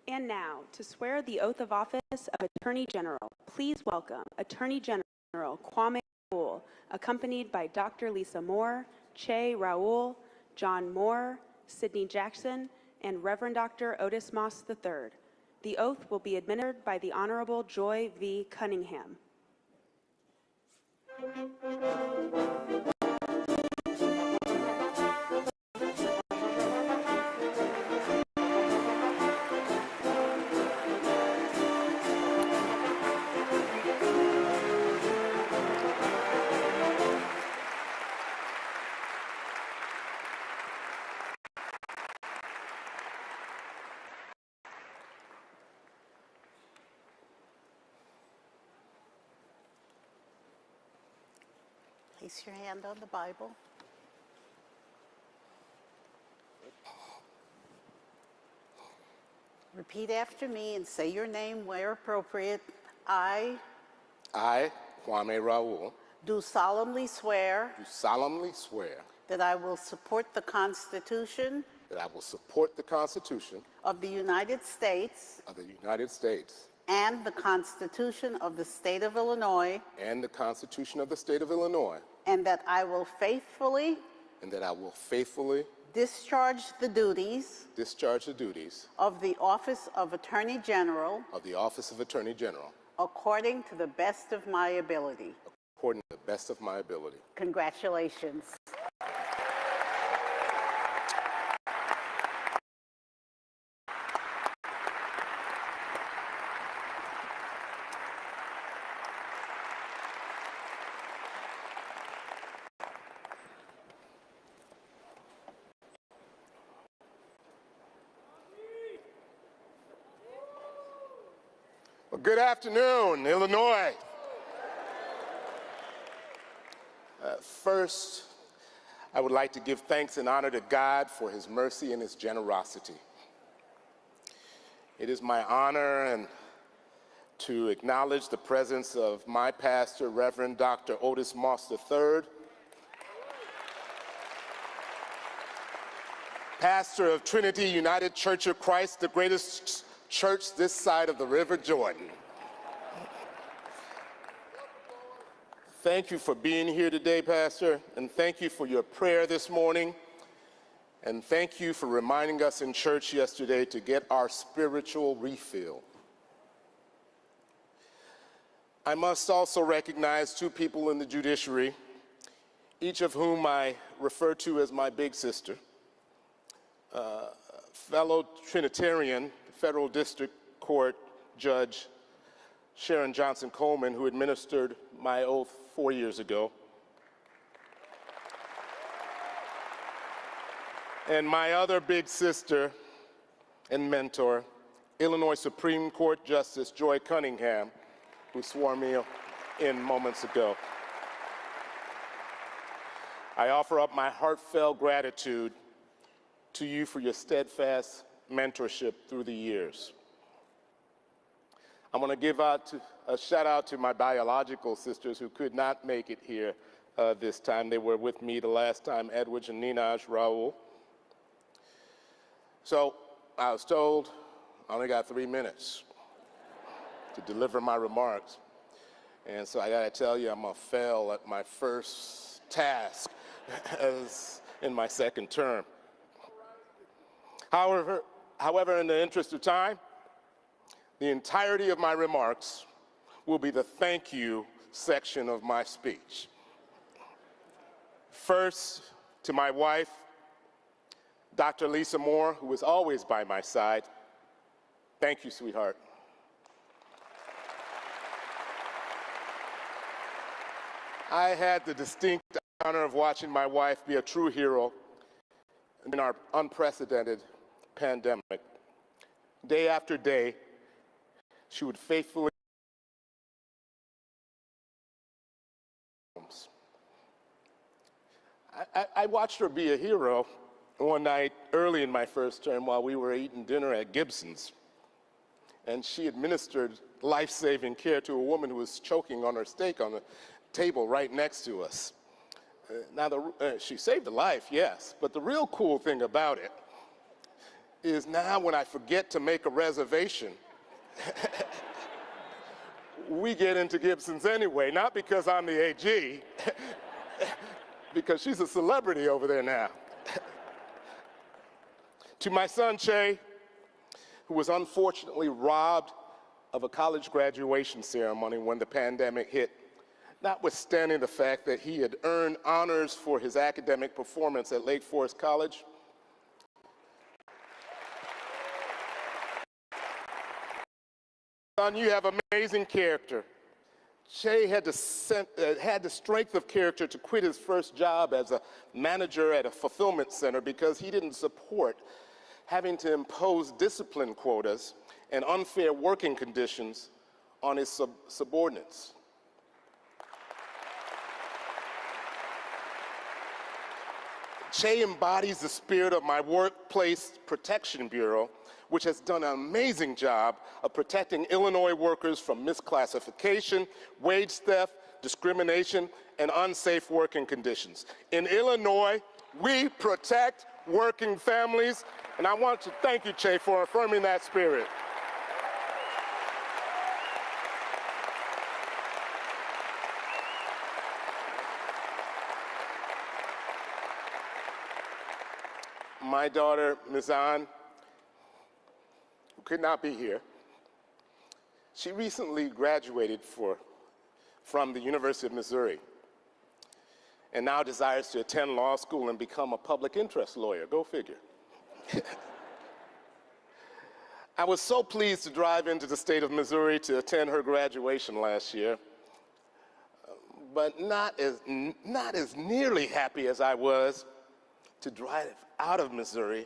And now, to swear the oath of office of Attorney General, please welcome Attorney General Kwame Raoul, accompanied by Dr. Lisa Moore, Che Raoul, John Moore, Sidney Jackson, and Reverend Dr. Otis Moss III. The oath will be administered by the Honorable Joy V. Cunningham. Place your hand on the Bible. Repeat after me and say your name where appropriate. I I, Kwame Raoul, do solemnly swear do solemnly swear that I will support the Constitution that I will support the Constitution of the United States of the United States and the Constitution of the State of Illinois, and the Constitution of the State of Illinois, and that I will faithfully and that I will faithfully discharge the duties discharge the duties of the Office of Attorney General of the Office of Attorney General according to the best of my ability. according to the best of my ability. Congratulations. Well, good afternoon, Illinois. First, I would like to give thanks and honor to God for his mercy and his generosity. It is my honor to acknowledge the presence of my pastor, Reverend Dr. Otis Moss III, pastor of Trinity United Church of Christ, the greatest church this side of the River Jordan. Thank you for being here today, Pastor, and thank you for your prayer this morning, and thank you for reminding us in church yesterday to get our spiritual refill. I must also recognize two people in the judiciary, each of whom I refer to as my big sister, fellow Trinitarian Federal District Court Judge Sharon Johnson Coleman, who administered my oath 4 years ago, and my other big sister and mentor, Illinois Supreme Court Justice Joy Cunningham, who swore me in moments ago. I offer up my heartfelt gratitude to you for your steadfast mentorship through the years. I want to give a shout out to my biological sisters who could not make it here this time. They were with me the last time, Edwidge and Ninaj Raoul. So I was told I only got 3 minutes to deliver my remarks. And so I gotta tell you, I'm gonna fail at my first task as in my second term. However, in the interest of time, the entirety of my remarks will be the thank you section of my speech. First, to my wife, Dr. Lisa Moore, who is always by my side. Thank you, sweetheart. I had the distinct honor of watching my wife be a true hero in our unprecedented pandemic. Day after day, she would faithfully I watched her be a hero one night early in my first term while we were eating dinner at Gibson's. And she administered life-saving care to a woman who was choking on her steak on the table right next to us. She saved a life, yes, but the real cool thing about it is now when I forget to make a reservation, we get into Gibson's anyway, not because I'm the AG, because she's a celebrity over there now. To my son, Che, who was unfortunately robbed of a college graduation ceremony when the pandemic hit, notwithstanding the fact that he had earned honors for his academic performance at Lake Forest College. Son, you have amazing character. Che had the strength of character to quit his first job as a manager at a fulfillment center because he didn't support having to impose discipline quotas and unfair working conditions on his subordinates. Che embodies the spirit of my Workplace Protection Bureau, which has done an amazing job of protecting Illinois workers from misclassification, wage theft, discrimination, and unsafe working conditions. In Illinois, we protect working families, and I want to thank you, Che, for affirming that spirit. My daughter, Mizan, who could not be here, she recently graduated from the University of Missouri and now desires to attend law school and become a public interest lawyer. Go figure. I was so pleased to drive into the state of Missouri to attend her graduation last year, but not as nearly happy as I was to drive out of Missouri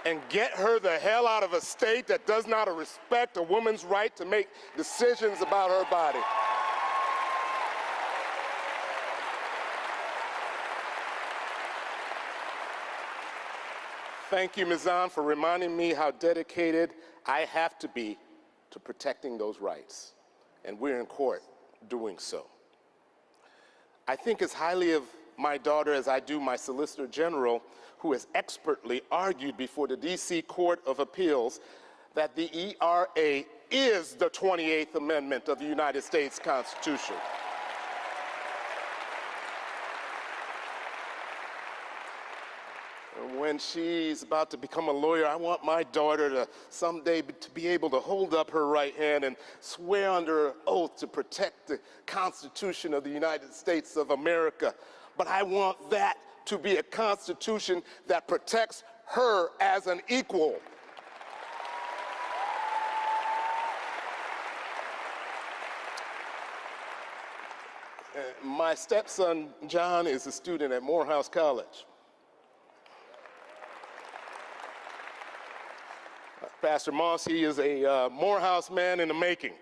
and get her the hell out of a state that does not respect a woman's right to make decisions about her body. Thank you, Mizan, for reminding me how dedicated I have to be to protecting those rights, and we're in court doing so. I think as highly of my daughter as I do my Solicitor General, who has expertly argued before the D.C. Court of Appeals that the ERA is the 28th Amendment of the United States Constitution. When she's about to become a lawyer, I want my daughter to someday to be able to hold up her right hand and swear under oath to protect the Constitution of the United States of America. But I want that to be a Constitution that protects her as an equal. My stepson, John, is a student at Morehouse College. Pastor Moss, he is a Morehouse man in the making.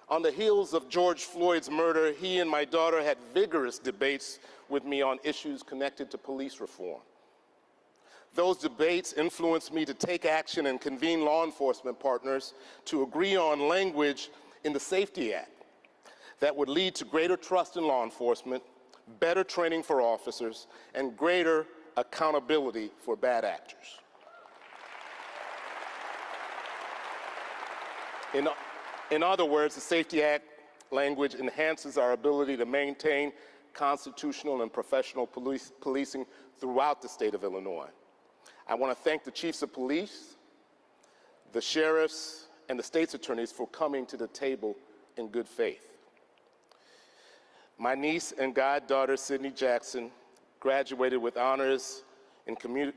On the heels of George Floyd's murder, he and my daughter had vigorous debates with me on issues connected to police reform. Those debates influenced me to take action and convene law enforcement partners to agree on language in the Safety Act that would lead to greater trust in law enforcement, better training for officers, and greater accountability for bad actors. In other words, the Safety Act language enhances our ability to maintain constitutional and professional policing throughout the state of Illinois. I want to thank the chiefs of police, the sheriffs, and the state's attorneys for coming to the table in good faith. My niece and goddaughter, Sydney Jackson, graduated with honors in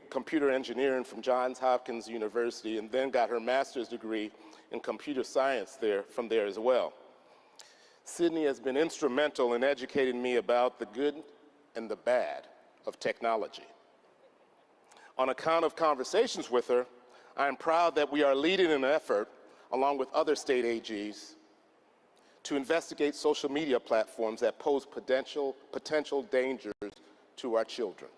computer engineering from Johns Hopkins University and then got her master's degree in computer science from there as well. Sydney has been instrumental in educating me about the good and the bad of technology. On account of conversations with her, I am proud that we are leading an effort, along with other state AGs, to investigate social media platforms that pose potential dangers to our children.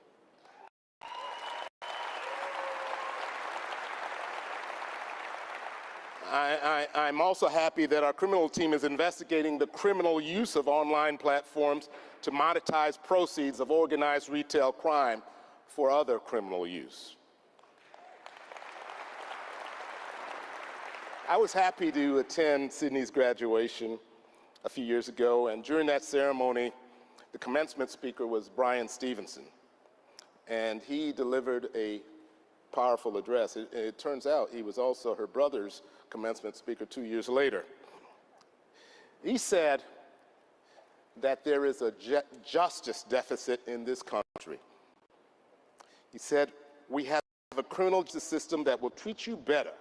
I'm also happy that our criminal team is investigating the criminal use of online platforms to monetize proceeds of organized retail crime for other criminal use. I was happy to attend Sydney's graduation a few years ago, and during that ceremony, the commencement speaker was Brian Stevenson, and he delivered a powerful address. It turns out he was also her brother's commencement speaker 2 years later. He said that there is a justice deficit in this country. He said, we have a criminal justice system that will treat you better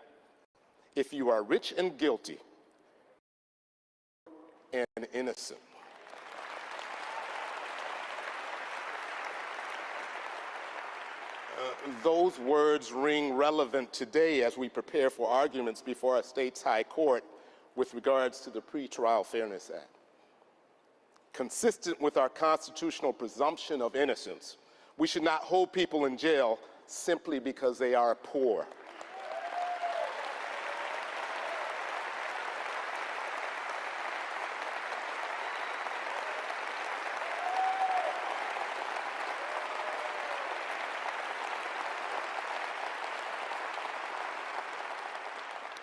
if you are rich and guilty and innocent. Those words ring relevant today as we prepare for arguments before our state's high court with regards to the Pretrial Fairness Act. Consistent with our constitutional presumption of innocence, we should not hold people in jail simply because they are poor.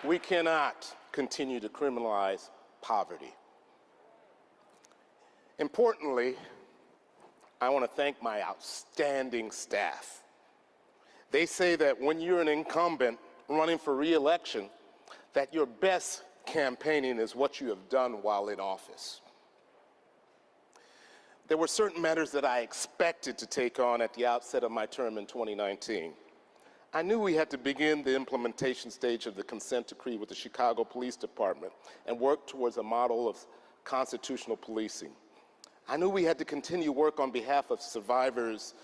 We cannot continue to criminalize poverty. Importantly, I want to thank my outstanding staff. They say that when you're an incumbent running for re-election, that your best campaigning is what you have done while in office. There were certain matters that I expected to take on at the outset of my term in 2019. I knew we had to begin the implementation stage of the consent decree with the Chicago Police Department and work towards a model of constitutional policing. I knew we had to continue work on behalf of survivors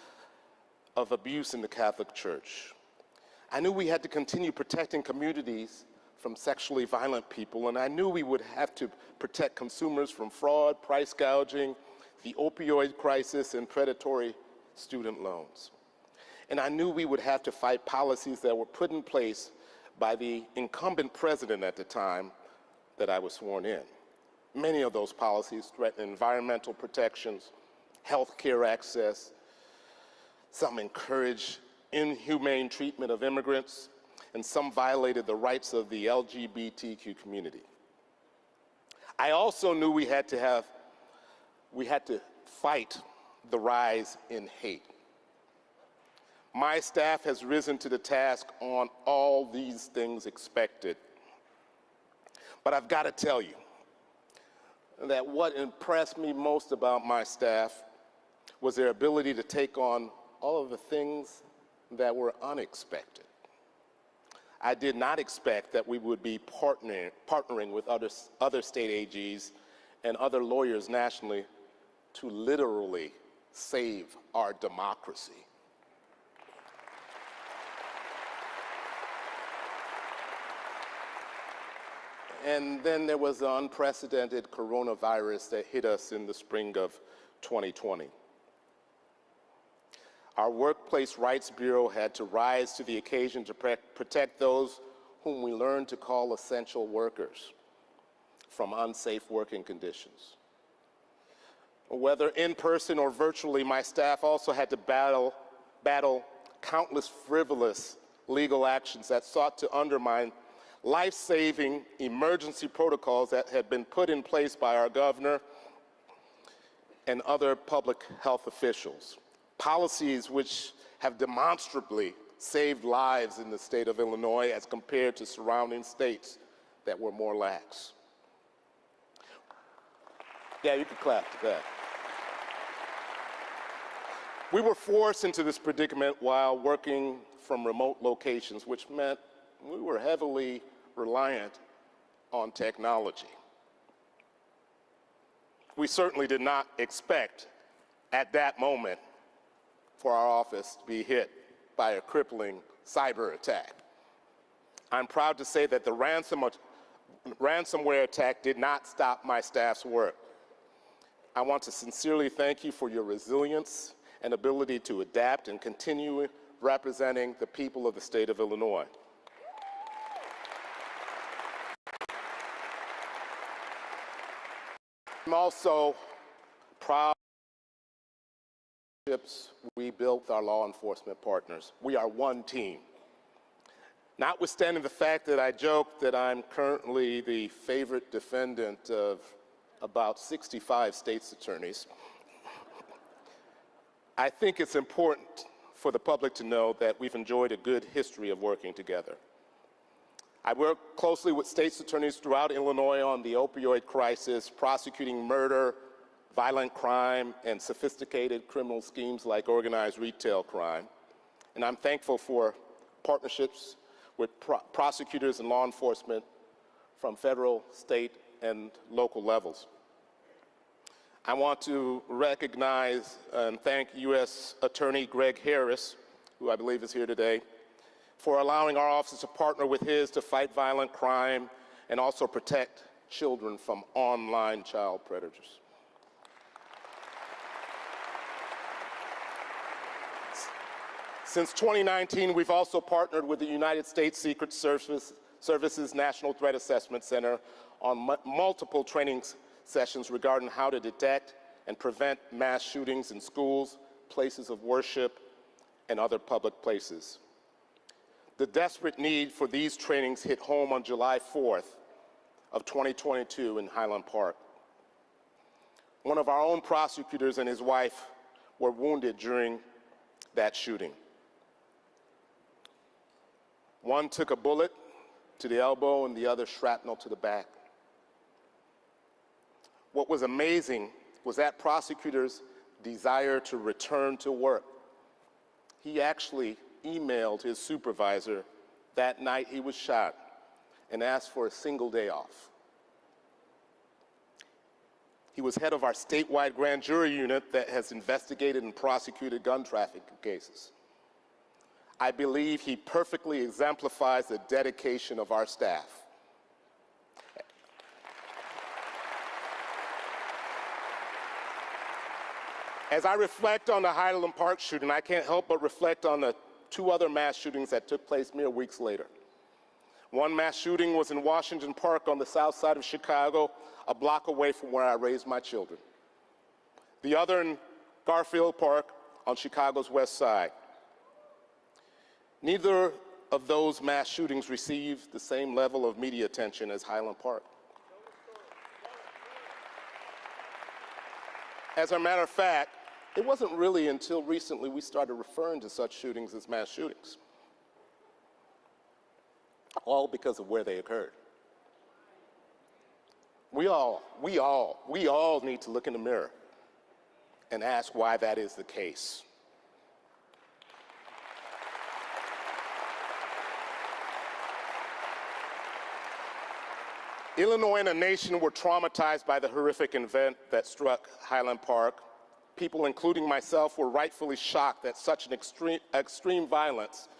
of abuse in the Catholic Church. I knew we had to continue protecting communities from sexually violent people, and I knew we would have to protect consumers from fraud, price gouging, the opioid crisis, and predatory student loans. And I knew we would have to fight policies that were put in place by the incumbent president at the time that I was sworn in. Many of those policies threatened environmental protections, health care access. Some encouraged inhumane treatment of immigrants, and some violated the rights of the LGBTQ community. I also knew we had to fight the rise in hate. My staff has risen to the task on all these things expected. But I've got to tell you that what impressed me most about my staff was their ability to take on all of the things that were unexpected. I did not expect that we would be partnering with other state AGs and other lawyers nationally to literally save our democracy. And then there was the unprecedented coronavirus that hit us in the spring of 2020. Our Workplace Rights Bureau had to rise to the occasion to protect those whom we learned to call essential workers from unsafe working conditions. Whether in person or virtually, my staff also had to battle countless frivolous legal actions that sought to undermine life-saving emergency protocols that had been put in place by our governor and other public health officials. Policies which have demonstrably saved lives in the state of Illinois as compared to surrounding states that were more lax. Yeah, you can clap to that. We were forced into this predicament while working from remote locations, which meant we were heavily reliant on technology. We certainly did not expect at that moment for our office to be hit by a crippling cyber attack. I'm proud to say that the ransomware attack did not stop my staff's work. I want to sincerely thank you for your resilience and ability to adapt and continue representing the people of the state of Illinois. I'm also proud of the we built with our law enforcement partners. We are one team. Notwithstanding the fact that I joke that I'm currently the favorite defendant of about 65 state's attorneys, I think it's important for the public to know that we've enjoyed a good history of working together. I work closely with state's attorneys throughout Illinois on the opioid crisis, prosecuting murder, violent crime, and sophisticated criminal schemes like organized retail crime. And I'm thankful for partnerships with prosecutors and law enforcement from federal, state, and local levels. I want to recognize and thank U.S. Attorney Greg Harris, who I believe is here today, for allowing our office to partner with his to fight violent crime and also protect children from online child predators. Since 2019, we've also partnered with the United States Secret Service's National Threat Assessment Center on multiple training sessions regarding how to detect and prevent mass shootings in schools, places of worship, and other public places. The desperate need for these trainings hit home on July 4th of 2022 in Highland Park. One of our own prosecutors and his wife were wounded during that shooting. One took a bullet to the elbow and the other shrapnel to the back. What was amazing was that prosecutor's desire to return to work. He actually emailed his supervisor that night he was shot and asked for a single day off. He was head of our statewide grand jury unit that has investigated and prosecuted gun trafficking cases. I believe he perfectly exemplifies the dedication of our staff. As I reflect on the Highland Park shooting, I can't help but reflect on the 2 other mass shootings that took place mere weeks later. One mass shooting was in Washington Park on the south side of Chicago, a block away from where I raised my children. The other in Garfield Park on Chicago's west side. Neither of those mass shootings received the same level of media attention as Highland Park. As a matter of fact, it wasn't really until recently we started referring to such shootings as mass shootings, all because of where they occurred. We all need to look in the mirror and ask why that is the case. Illinois and a nation were traumatized by the horrific event that struck Highland Park. People, including myself, were rightfully shocked that such an extreme violence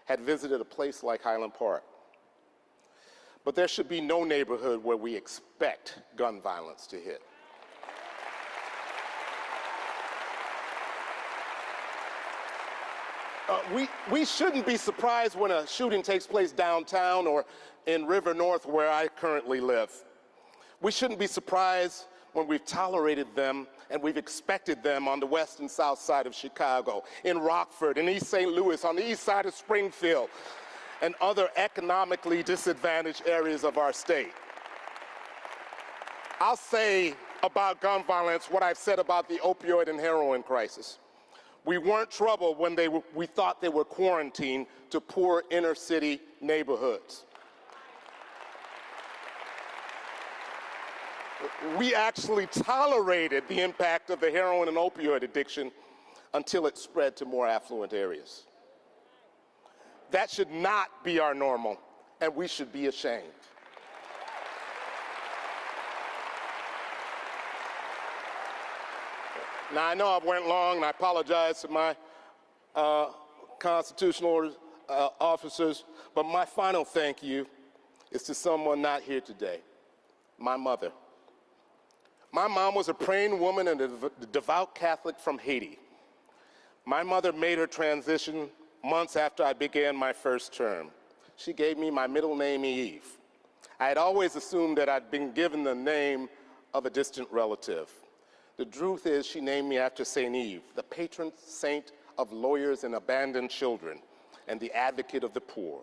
had visited a place like Highland Park. But there should be no neighborhood where we expect gun violence to hit. We shouldn't be surprised when a shooting takes place downtown or in River North, where I currently live. We shouldn't be surprised when we've tolerated them and we've expected them on the west and south side of Chicago, in Rockford, in East St. Louis, on the east side of Springfield, and other economically disadvantaged areas of our state. I'll say about gun violence what I've said about the opioid and heroin crisis. We weren't troubled when we thought they were quarantined to poor inner city neighborhoods. We actually tolerated the impact of the heroin and opioid addiction until it spread to more affluent areas. That should not be our normal, and we should be ashamed. Now, I know I went long, and I apologize to my constitutional officers, but my final thank you is to someone not here today, my mother. My mom was a praying woman and a devout Catholic from Haiti. My mother made her transition months after I began my first term. She gave me my middle name, Eve. I had always assumed that I'd been given the name of a distant relative. The truth is, she named me after St. Eve, the patron saint of lawyers and abandoned children, and the advocate of the poor.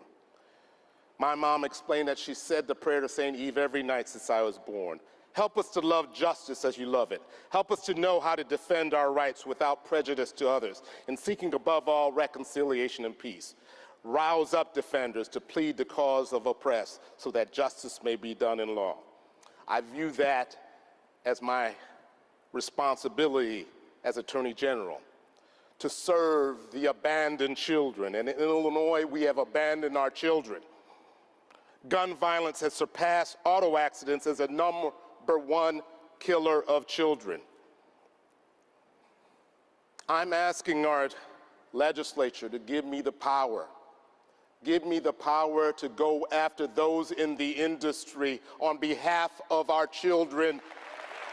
My mom explained that she said the prayer to St. Eve every night since I was born. Help us to love justice as you love it. Help us to know how to defend our rights without prejudice to others, and seeking above all reconciliation and peace. Rouse up defenders to plead the cause of oppressed so that justice may be done in law. I view that as my responsibility as Attorney General, to serve the abandoned children. And in Illinois, we have abandoned our children. Gun violence has surpassed auto accidents as a #1 killer of children. I'm asking our legislature to give me the power. Give me the power to go after those in the industry on behalf of our children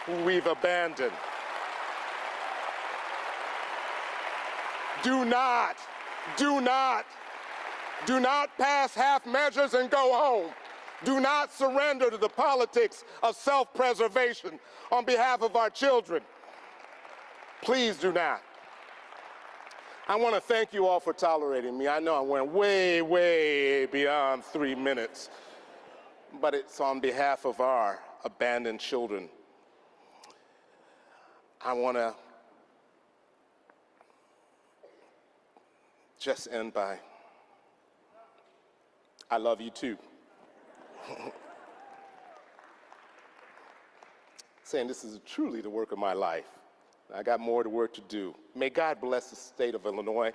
who we've abandoned. Do not Do not pass half measures and go home. Do not surrender to the politics of self-preservation on behalf of our children. Please do not. I want to thank you all for tolerating me. I know I went way, way beyond 3 minutes, but it's on behalf of our abandoned children. I want to just end by, I love you too. Saying this is truly the work of my life. I got more work to do. May God bless the state of Illinois.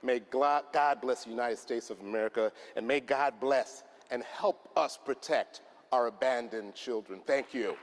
May God bless the United States of America. And may God bless and help us protect our abandoned children. Thank you.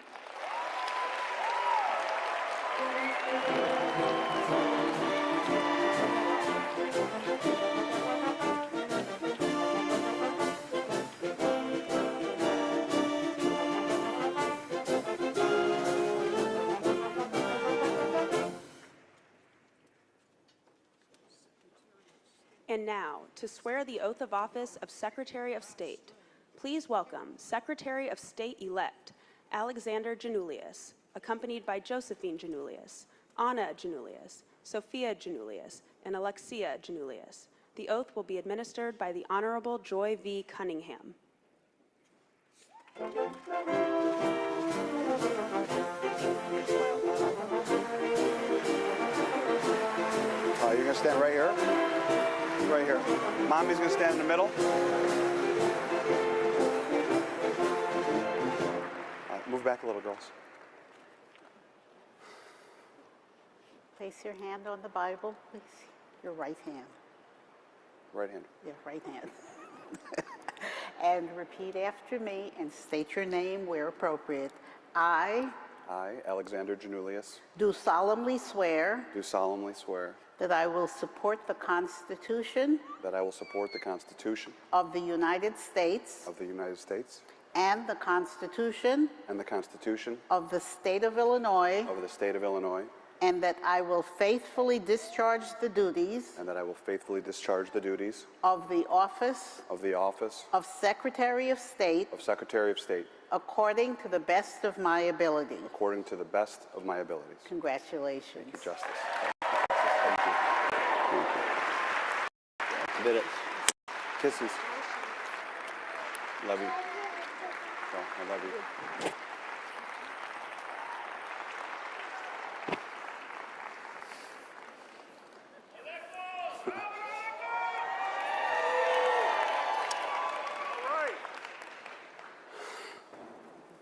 And now, to swear the oath of office of Secretary of State, please welcome Secretary of State-elect Alexander Janulius, accompanied by Josephine Janulius, Anna Janulius, Sophia Janulius, and Alexia Janulius. The oath will be administered by the Honorable Joy V. Cunningham. You're going to stand right here. Right here. Mommy's going to stand in the middle. Move back a little, girls. Place your hand on the Bible, please. Your right hand. Right hand. Your right hand. And repeat after me and state your name where appropriate. I, Alexander Janulius, do solemnly swear do solemnly swear that I will support the Constitution that I will support the Constitution of the United States of the United States and the Constitution and the Constitution of the State of Illinois, of the State of Illinois, and that I will faithfully discharge the duties and that I will faithfully discharge the duties of the office of Secretary of State Secretary of State according to the best of my ability. according to the best of my abilities. Congratulations. Thank you, Justice. Thank you. Thank you. Did it. Kisses. Love you. Oh, I love you.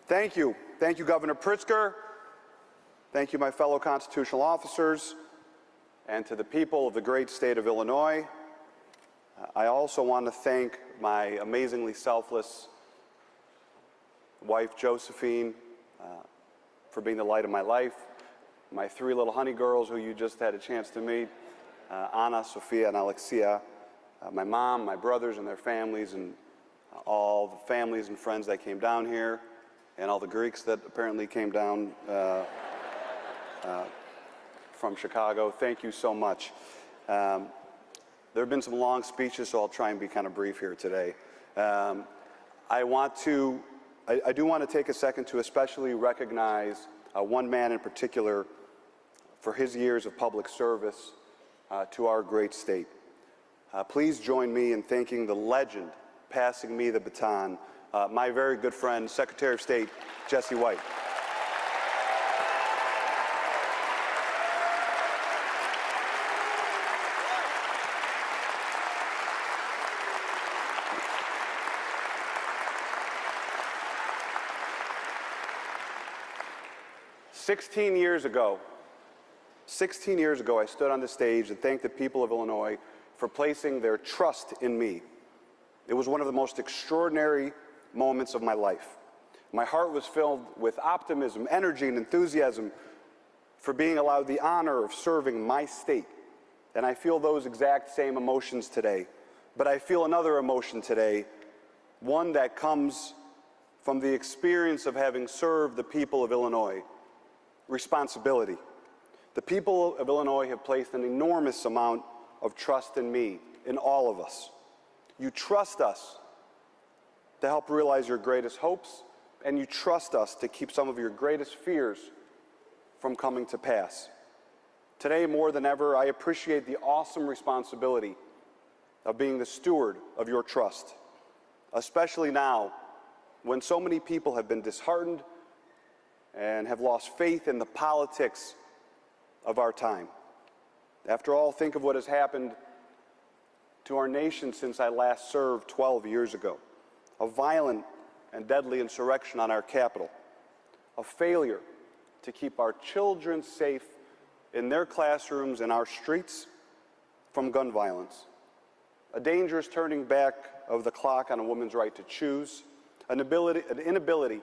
Thank you. Thank you, Governor Pritzker. Thank you, my fellow constitutional officers, and to the people of the great state of Illinois. I also want to thank my amazingly selfless wife, Josephine, for being the light of my life, my 3 little honey girls who you just had a chance to meet, Anna, Sophia, and Alexia, my mom, my brothers and their families, and all the families and friends that came down here, and all the Greeks that apparently came down from Chicago. Thank you so much. There have been some long speeches, so I'll try and be kind of brief here today. I do want to take a second to especially recognize one man in particular for his years of public service to our great state. Please join me in thanking the legend passing me the baton, my very good friend, Secretary of State Jesse White. Sixteen years ago, I stood on the stage and thanked the people of Illinois for placing their trust in me. It was one of the most extraordinary moments of my life. My heart was filled with optimism, energy, and enthusiasm for being allowed the honor of serving my state. And I feel those exact same emotions today. But I feel another emotion today, one that comes from the experience of having served the people of Illinois. Responsibility. The people of Illinois have placed an enormous amount of trust in me in all of us. You trust us to help realize your greatest hopes, and you trust us to keep some of your greatest fears from coming to pass. Today, more than ever, I appreciate the awesome responsibility of being the steward of your trust, especially now when so many people have been disheartened and have lost faith in the politics of our time. After all, think of what has happened to our nation since I last served 12 years ago. A violent and deadly insurrection on our capital, a failure to keep our children safe in their classrooms and our streets from gun violence, a dangerous turning back of the clock on a woman's right to choose, an inability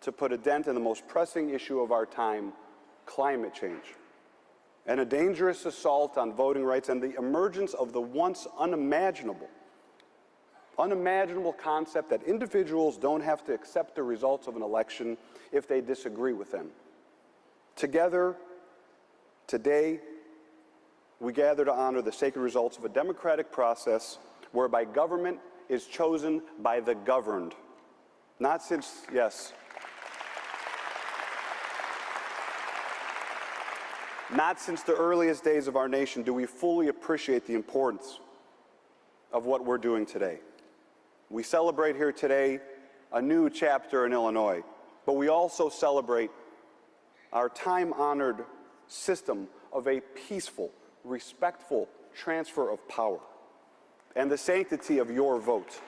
to put a dent in the most pressing issue of our time, climate change, and a dangerous assault on voting rights, and the emergence of the once unimaginable concept that individuals don't have to accept the results of an election if they disagree with them. Together, today, we gather to honor the sacred results of a democratic process whereby government is chosen by the governed. Not since the earliest days of our nation do we fully appreciate the importance of what we're doing today. We celebrate here today a new chapter in Illinois, but we also celebrate our time-honored system of a peaceful, respectful transfer of power and the sanctity of your vote.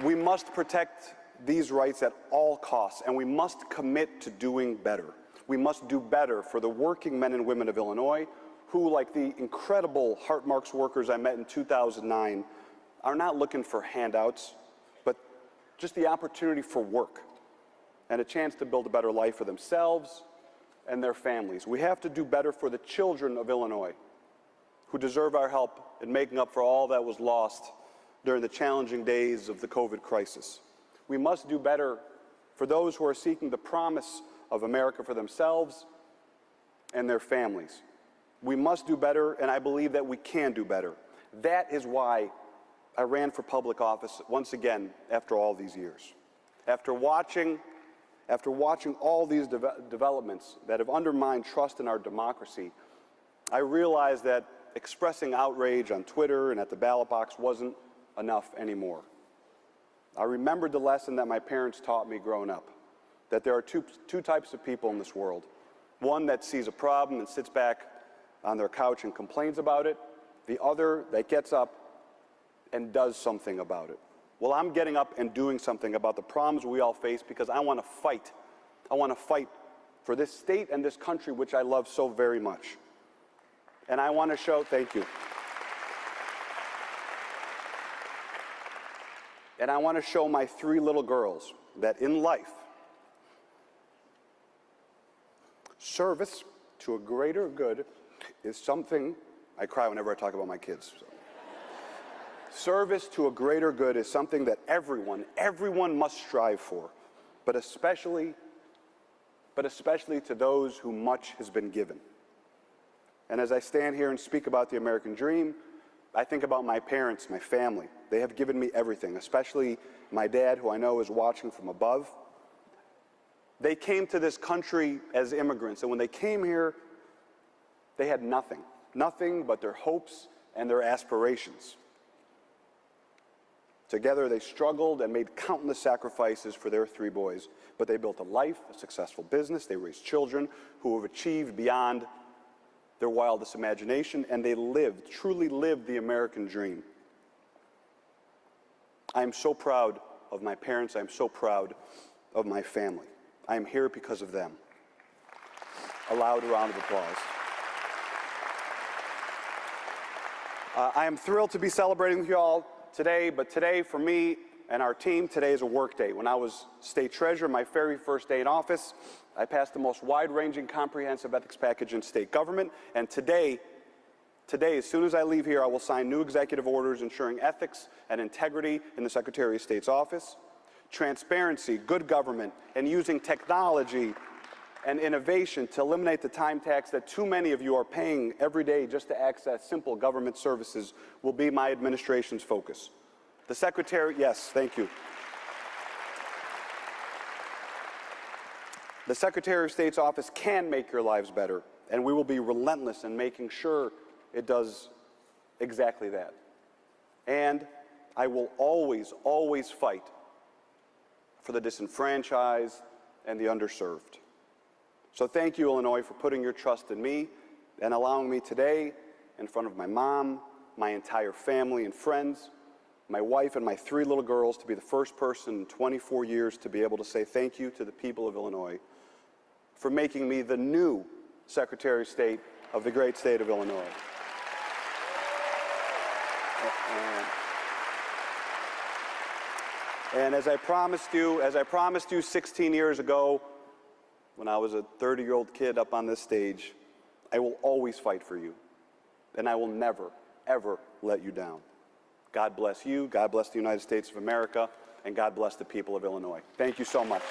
We must protect these rights at all costs, and we must commit to doing better. We must do better for the working men and women of Illinois who, like the incredible Heart Marks workers I met in 2009, are not looking for handouts, but just the opportunity for work and a chance to build a better life for themselves and their families. We have to do better for the children of Illinois who deserve our help in making up for all that was lost during the challenging days of the COVID crisis. We must do better for those who are seeking the promise of America for themselves and their families. We must do better, and I believe that we can do better. That is why I ran for public office once again after all these years. After watching all these developments that have undermined trust in our democracy, I realized that expressing outrage on Twitter and at the ballot box wasn't enough anymore. I remembered the lesson that my parents taught me growing up, that there are two types of people in this world. One that sees a problem and sits back on their couch and complains about it. The other that gets up and does something about it. Well, I'm getting up and doing something about the problems we all face because I want to fight. I want to fight for this state and this country, which I love so very much. And I want to show, thank you. And I want to show my 3 little girls that in life, service to a greater good is something, I cry whenever I talk about my kids. So. Service to a greater good is something that everyone must strive for, but especially to those who much has been given. And as I stand here and speak about the American dream, I think about my parents, my family. They have given me everything, especially my dad, who I know is watching from above. They came to this country as immigrants, and when they came here, they had nothing but their hopes and their aspirations. Together, they struggled and made countless sacrifices for their 3 boys, but they built a life, a successful business, they raised children who have achieved beyond their wildest imagination, and they truly lived the American dream. I am so proud of my parents. I am so proud of my family. I am here because of them. A loud round of applause. I am thrilled to be celebrating with you all today, but today for me and our team, today is a work day. When I was state treasurer, my very first day in office, I passed the most wide-ranging comprehensive ethics package in state government, and today, as soon as I leave here, I will sign new executive orders ensuring ethics and integrity in the Secretary of State's office, transparency, good government, and using technology and innovation to eliminate the time tax that too many of you are paying every day just to access simple government services will be my administration's focus. The Secretary, yes, thank you. The Secretary of State's office can make your lives better, and we will be relentless in making sure it does exactly that. And I will always, always fight for the disenfranchised and the underserved. So thank you, Illinois, for putting your trust in me and allowing me today, in front of my mom, my entire family and friends, my wife and my 3 little girls, to be the first person in 24 years to be able to say thank you to the people of Illinois for making me the new Secretary of State of the great state of Illinois. And as I promised you 16 years ago, when I was a 30-year-old kid up on this stage, I will always fight for you, and I will never, ever let you down. God bless you, God bless the United States of America, and God bless the people of Illinois. Thank you so much.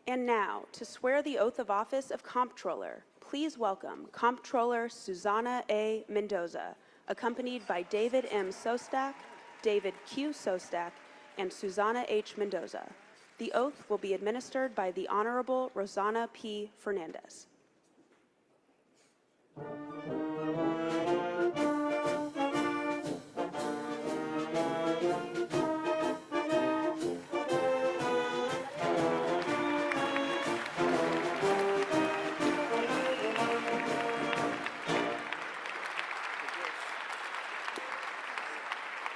And now, to swear the oath of office of Comptroller, please welcome Comptroller Susana A. Mendoza, accompanied by David M. Sostak, David Q. Sostak, and Susana H. Mendoza. The oath will be administered by the Honorable Rosanna P. Fernandez.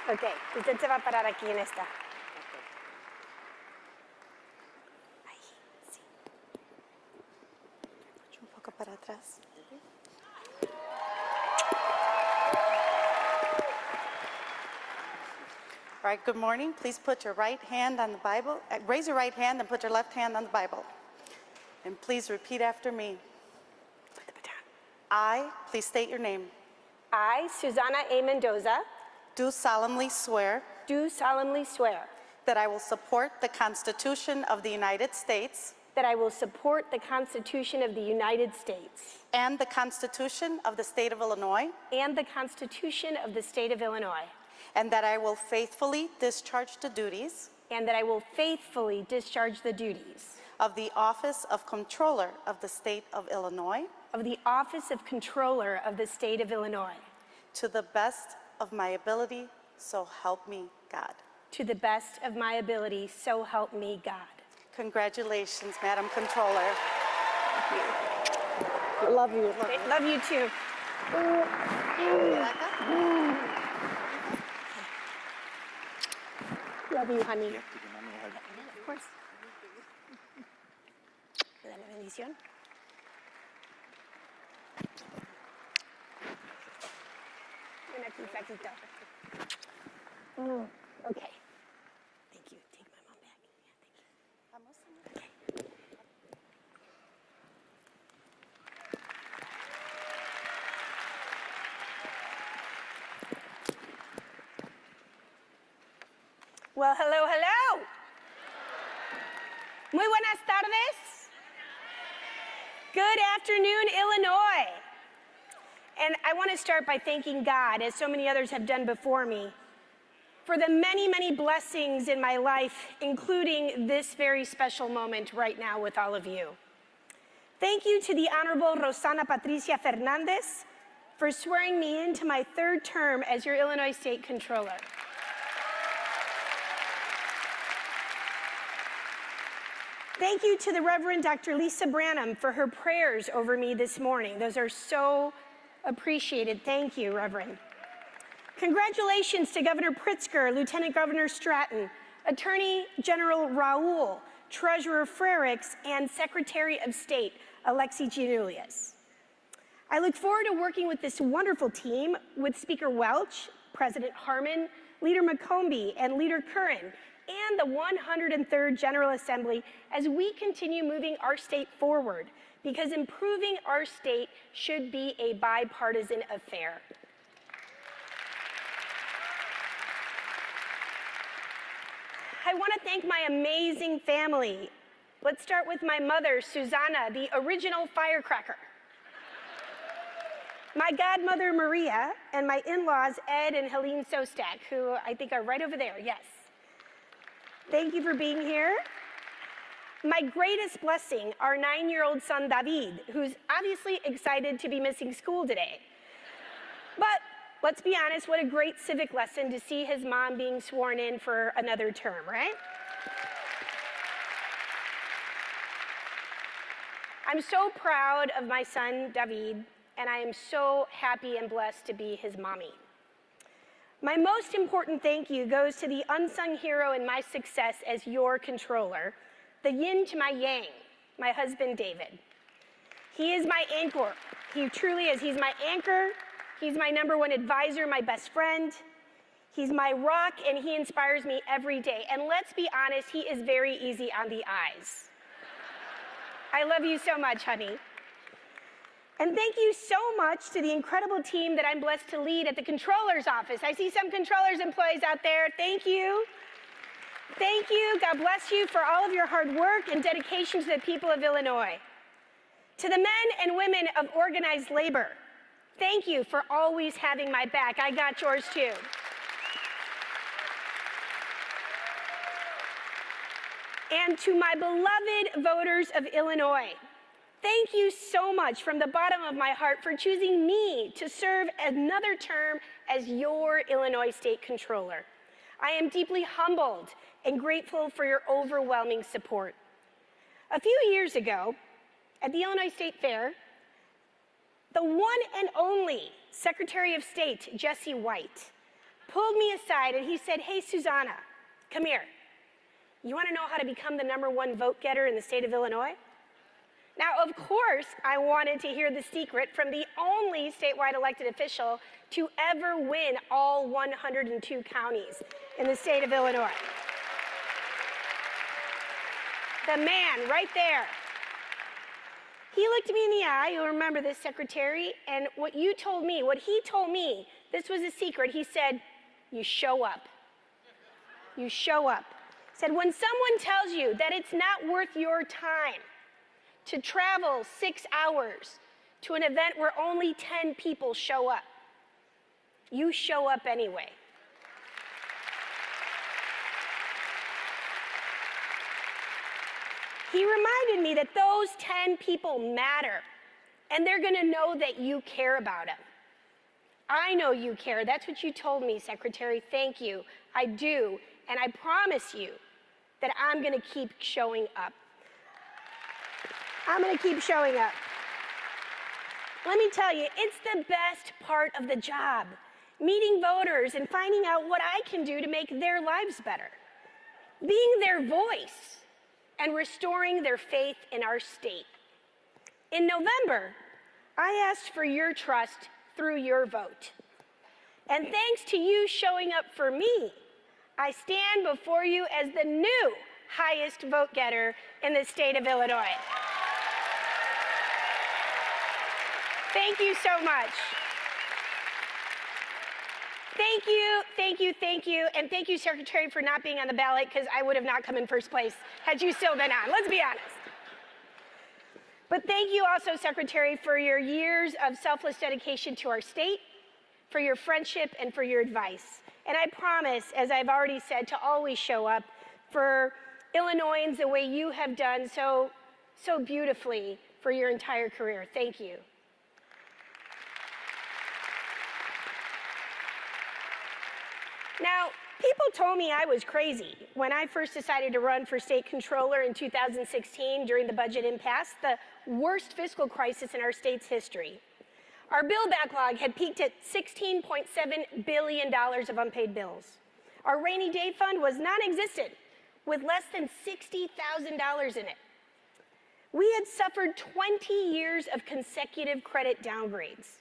Ok, usted se va a parar aquí en esta. Ahí, sí. Un poco para atrás. All right, good morning. Please put your right hand on the Bible. Raise your right hand and put your left hand on the Bible. And please repeat after me. I, please state your name, I, Susana A. Mendoza, do solemnly swear do solemnly swear that I will support the Constitution of the United States that I will support the Constitution of the United States and the Constitution of the State of Illinois, and the Constitution of the State of Illinois, and that I will faithfully discharge the duties and that I will faithfully discharge the duties of the Office of Comptroller of the State of Illinois of the Office of Controller of the State of Illinois to the best of my ability, so help me God. to the best of my ability, so help me God. Congratulations, Madam Controller. I love you. Love you too. Love you, honey. Of course. ¿Me da la bendición? Ven aquí, flaquito. Okay. Thank you. Take my mom back. Yeah, thank you. Okay. Well, hello, hello. Muy buenas tardes. Good afternoon, Illinois. And I want to start by thanking God, as so many others have done before me, for the many, many blessings in my life, including this very special moment right now with all of you. Thank you to the Honorable Rosanna Patricia Fernandez for swearing me into my 3rd term as your Illinois State Controller. Thank you to the Reverend Dr. Lisa Branham for her prayers over me this morning. Those are so appreciated. Thank you, Reverend. Congratulations to Governor Pritzker, Lieutenant Governor Stratton, Attorney General Raoul, Treasurer Frericks, and Secretary of State Alexi Giannoulias. I look forward to working with this wonderful team with Speaker Welch, President Harmon, Leader McCombie, and Leader Curran, and the 103rd General Assembly as we continue moving our state forward, because improving our state should be a bipartisan affair. I want to thank my amazing family. Let's start with my mother, Susanna, the original firecracker. My godmother, Maria, and my in-laws, Ed and Helene Sostak, who I think are right over there, yes. Thank you for being here. My greatest blessing, our 9-year-old son, David, who's obviously excited to be missing school today. But let's be honest, what a great civic lesson to see his mom being sworn in for another term, right? I'm so proud of my son, David, and I am so happy and blessed to be his mommy. My most important thank you goes to the unsung hero in my success as your controller, the yin to my yang, my husband, David. He is my anchor. He truly is. He's my anchor. He's my #1 advisor, my best friend. He's my rock, and he inspires me every day. And let's be honest, he is very easy on the eyes. I love you so much, honey. And thank you so much to the incredible team that I'm blessed to lead at the Controller's Office. I see some Controller's employees out there. Thank you. Thank you. God bless you for all of your hard work and dedication to the people of Illinois. To the men and women of organized labor, thank you for always having my back. I got yours too. And to my beloved voters of Illinois, thank you so much from the bottom of my heart for choosing me to serve another term as your Illinois State Controller. I am deeply humbled and grateful for your overwhelming support. A few years ago, at the Illinois State Fair, the one and only Secretary of State, Jesse White, pulled me aside and he said, "Hey, Susanna, come here. You want to know how to become the #1 vote getter in the state of Illinois?" Now, of course, I wanted to hear the secret from the only statewide elected official to ever win all 102 counties in the state of Illinois. The man right there. He looked me in the eye, you'll remember this, Secretary, and what he told me, this was a secret. He said, "You show up. You show up." He said, when someone tells you that it's not worth your time to travel 6 hours to an event where only 10 people show up, you show up anyway. He reminded me that those 10 people matter, and they're going to know that you care about them. I know you care. That's what you told me, Secretary. Thank you. I do, and I promise you that I'm going to keep showing up. I'm going to keep showing up. Let me tell you, it's the best part of the job, meeting voters and finding out what I can do to make their lives better, being their voice, and restoring their faith in our state. In November, I asked for your trust through your vote. And thanks to you showing up for me, I stand before you as the new highest vote getter in the state of Illinois. Thank you so much. Thank you, thank you, thank you, and thank you, Secretary, for not being on the ballot, because I would have not come in first place had you still been on. Let's be honest. But thank you also, Secretary, for your years of selfless dedication to our state, for your friendship, and for your advice. And I promise, as I've already said, to always show up for Illinoisans the way you have done so beautifully for your entire career. Thank you. Now, people told me I was crazy when I first decided to run for state controller in 2016 during the budget impasse, the worst fiscal crisis in our state's history. Our bill backlog had peaked at $16.7 billion of unpaid bills. Our rainy day fund was non-existent, with less than $60,000 in it. We had suffered 20 years of consecutive credit downgrades.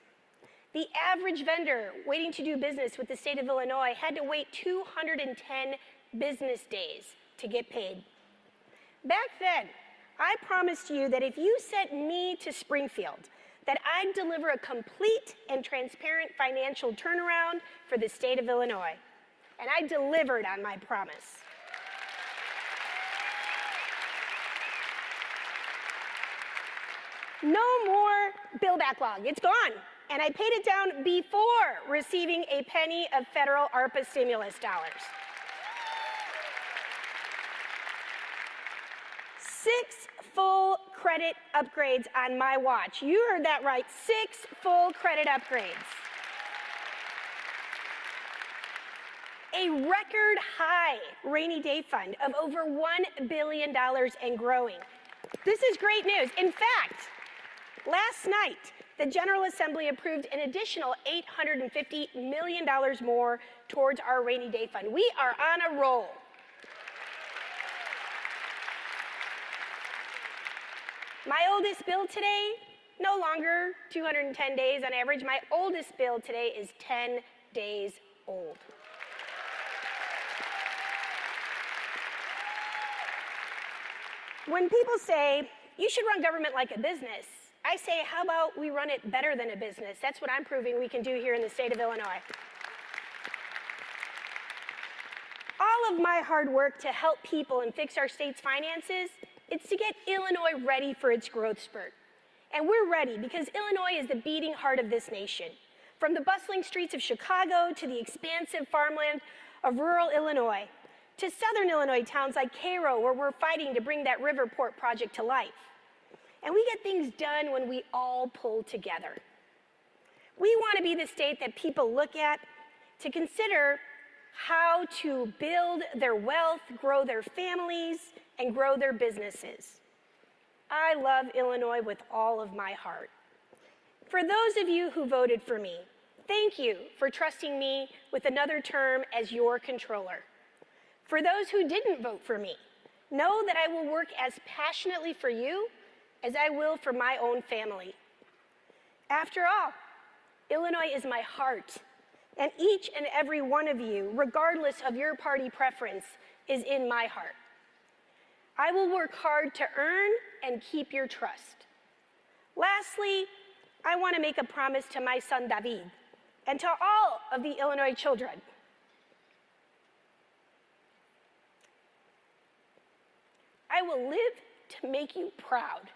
The average vendor waiting to do business with the state of Illinois had to wait 210 business days to get paid. Back then, I promised you that if you sent me to Springfield, that I'd deliver a complete and transparent financial turnaround for the state of Illinois. And I delivered on my promise. No more bill backlog, it's gone. And I paid it down before receiving a penny of federal ARPA stimulus dollars. 6 full credit upgrades on my watch. You heard that right, 6 full credit upgrades. A record high rainy day fund of over $1 billion and growing. This is great news. In fact, last night, the General Assembly approved an additional $850 million more towards our rainy day fund. We are on a roll. My oldest bill today, no longer 210 days on average. My oldest bill today is 10 days old. When people say, you should run government like a business, I say, how about we run it better than a business? That's what I'm proving we can do here in the state of Illinois. All of my hard work to help people and fix our state's finances, it's to get Illinois ready for its growth spurt. And we're ready because Illinois is the beating heart of this nation. From the bustling streets of Chicago to the expansive farmland of rural Illinois, to southern Illinois towns like Cairo, where we're fighting to bring that Riverport project to life. And we get things done when we all pull together. We want to be the state that people look at to consider how to build their wealth, grow their families, and grow their businesses. I love Illinois with all of my heart. For those of you who voted for me, thank you for trusting me with another term as your controller. For those who didn't vote for me, know that I will work as passionately for you as I will for my own family. After all, Illinois is my heart, and each and every one of you, regardless of your party preference, is in my heart. I will work hard to earn and keep your trust. Lastly, I want to make a promise to my son David and to all of the Illinois children. I will live to make you proud.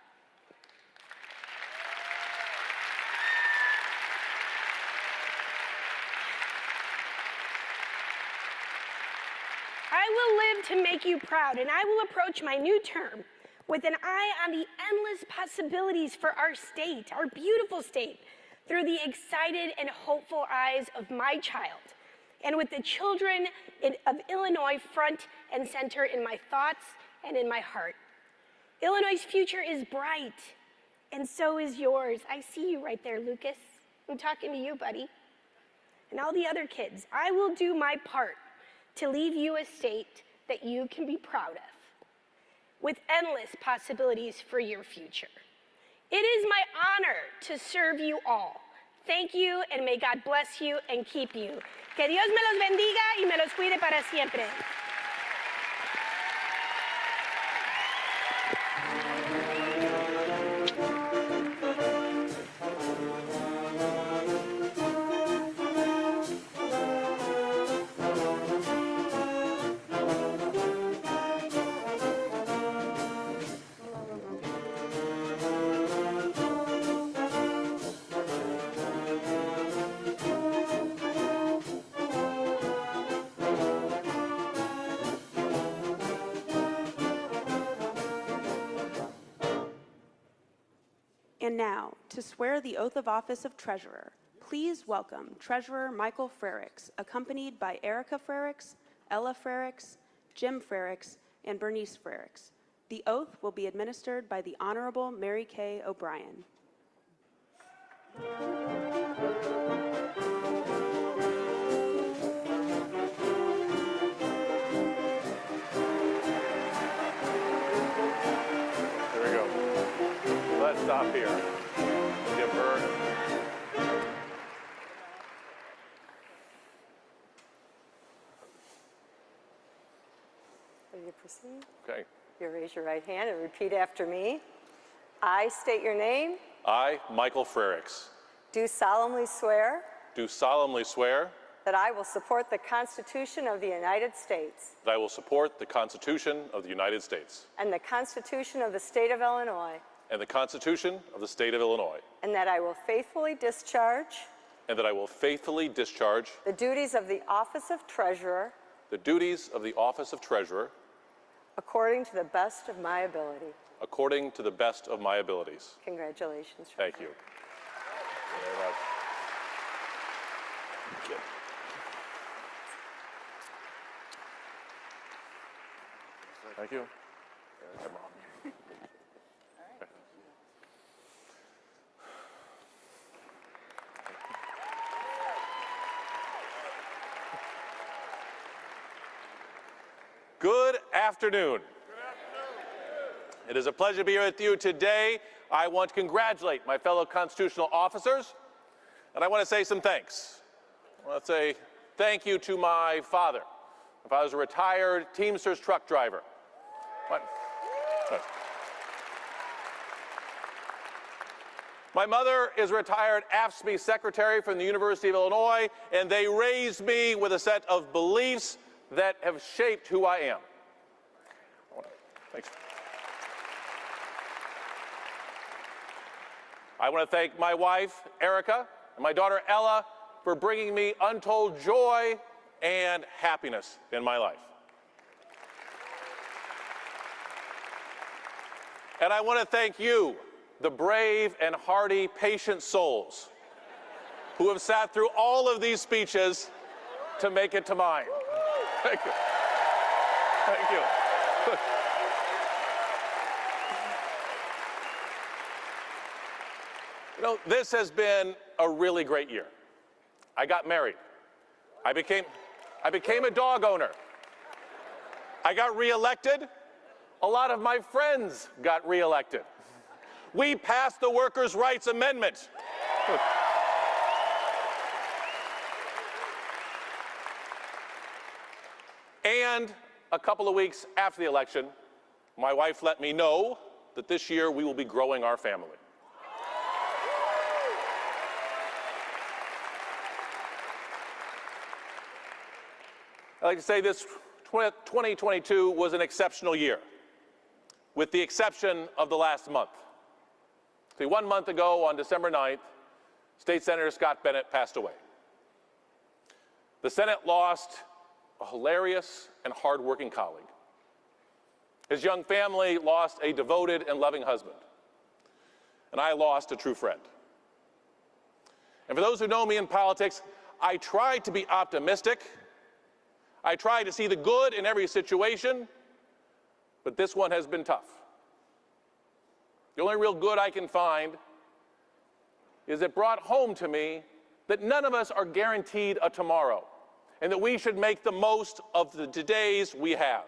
I will live to make you proud, and I will approach my new term with an eye on the endless possibilities for our state, our beautiful state, through the excited and hopeful eyes of my child, and with the children of Illinois front and center in my thoughts and in my heart. Illinois' future is bright, and so is yours. I see you right there, Lucas. I'm talking to you, buddy. And all the other kids. I will do my part to leave you a state that you can be proud of, with endless possibilities for your future. It is my honor to serve you all. Thank you, and may God bless you and keep you. Que Dios me los bendiga y me los cuide para siempre. And now, to swear the oath of office of Treasurer, please welcome Treasurer Michael Frericks, accompanied by Erica Frericks, Ella Frericks, Jim Frericks, and Bernice Frericks. The oath will be administered by the Honorable Mary Kay O'Brien. stop here. Give her. Ready to proceed? Okay. You raise your right hand and repeat after me. I state your name. I, Michael Frericks, Do solemnly swear do solemnly swear that I will support the Constitution of the United States that I will support the Constitution of the United States and the Constitution of the State of Illinois, and the Constitution of the State of Illinois, and that I will faithfully discharge and that I will faithfully discharge the duties of the office of Treasurer the duties of the office of Treasurer according to the best of my ability. according to the best of my abilities. Congratulations. Thank you. Very much. Thank you. Thank you. Come on. Good afternoon. It is a pleasure to be here with you today. I want to congratulate my fellow constitutional officers, and I want to say some thanks. I want to say thank you to my father. My father's a retired Teamsters truck driver. My mother is a retired AFSCME secretary from the University of Illinois, and they raised me with a set of beliefs that have shaped who I am. Thanks. I want to thank my wife, Erica, and my daughter, Ella, for bringing me untold joy and happiness in my life. And I want to thank you, the brave and hardy, patient souls who have sat through all of these speeches to make it to mine. Thank you. Thank you. You know, this has been a really great year. I got married. I became a dog owner. I got reelected. A lot of my friends got reelected. We passed the Workers' Rights Amendment. And a couple of weeks after the election, my wife let me know that this year we will be growing our family. I'd like to say this 2022 was an exceptional year, with the exception of the last month. See, 1 month ago, on December 9th, State Senator Scott Bennett passed away. The Senate lost a hilarious and hardworking colleague. His young family lost a devoted and loving husband. And I lost a true friend. And for those who know me in politics, I try to be optimistic. I try to see the good in every situation, but this one has been tough. The only real good I can find is it brought home to me that none of us are guaranteed a tomorrow, and that we should make the most of the todays we have.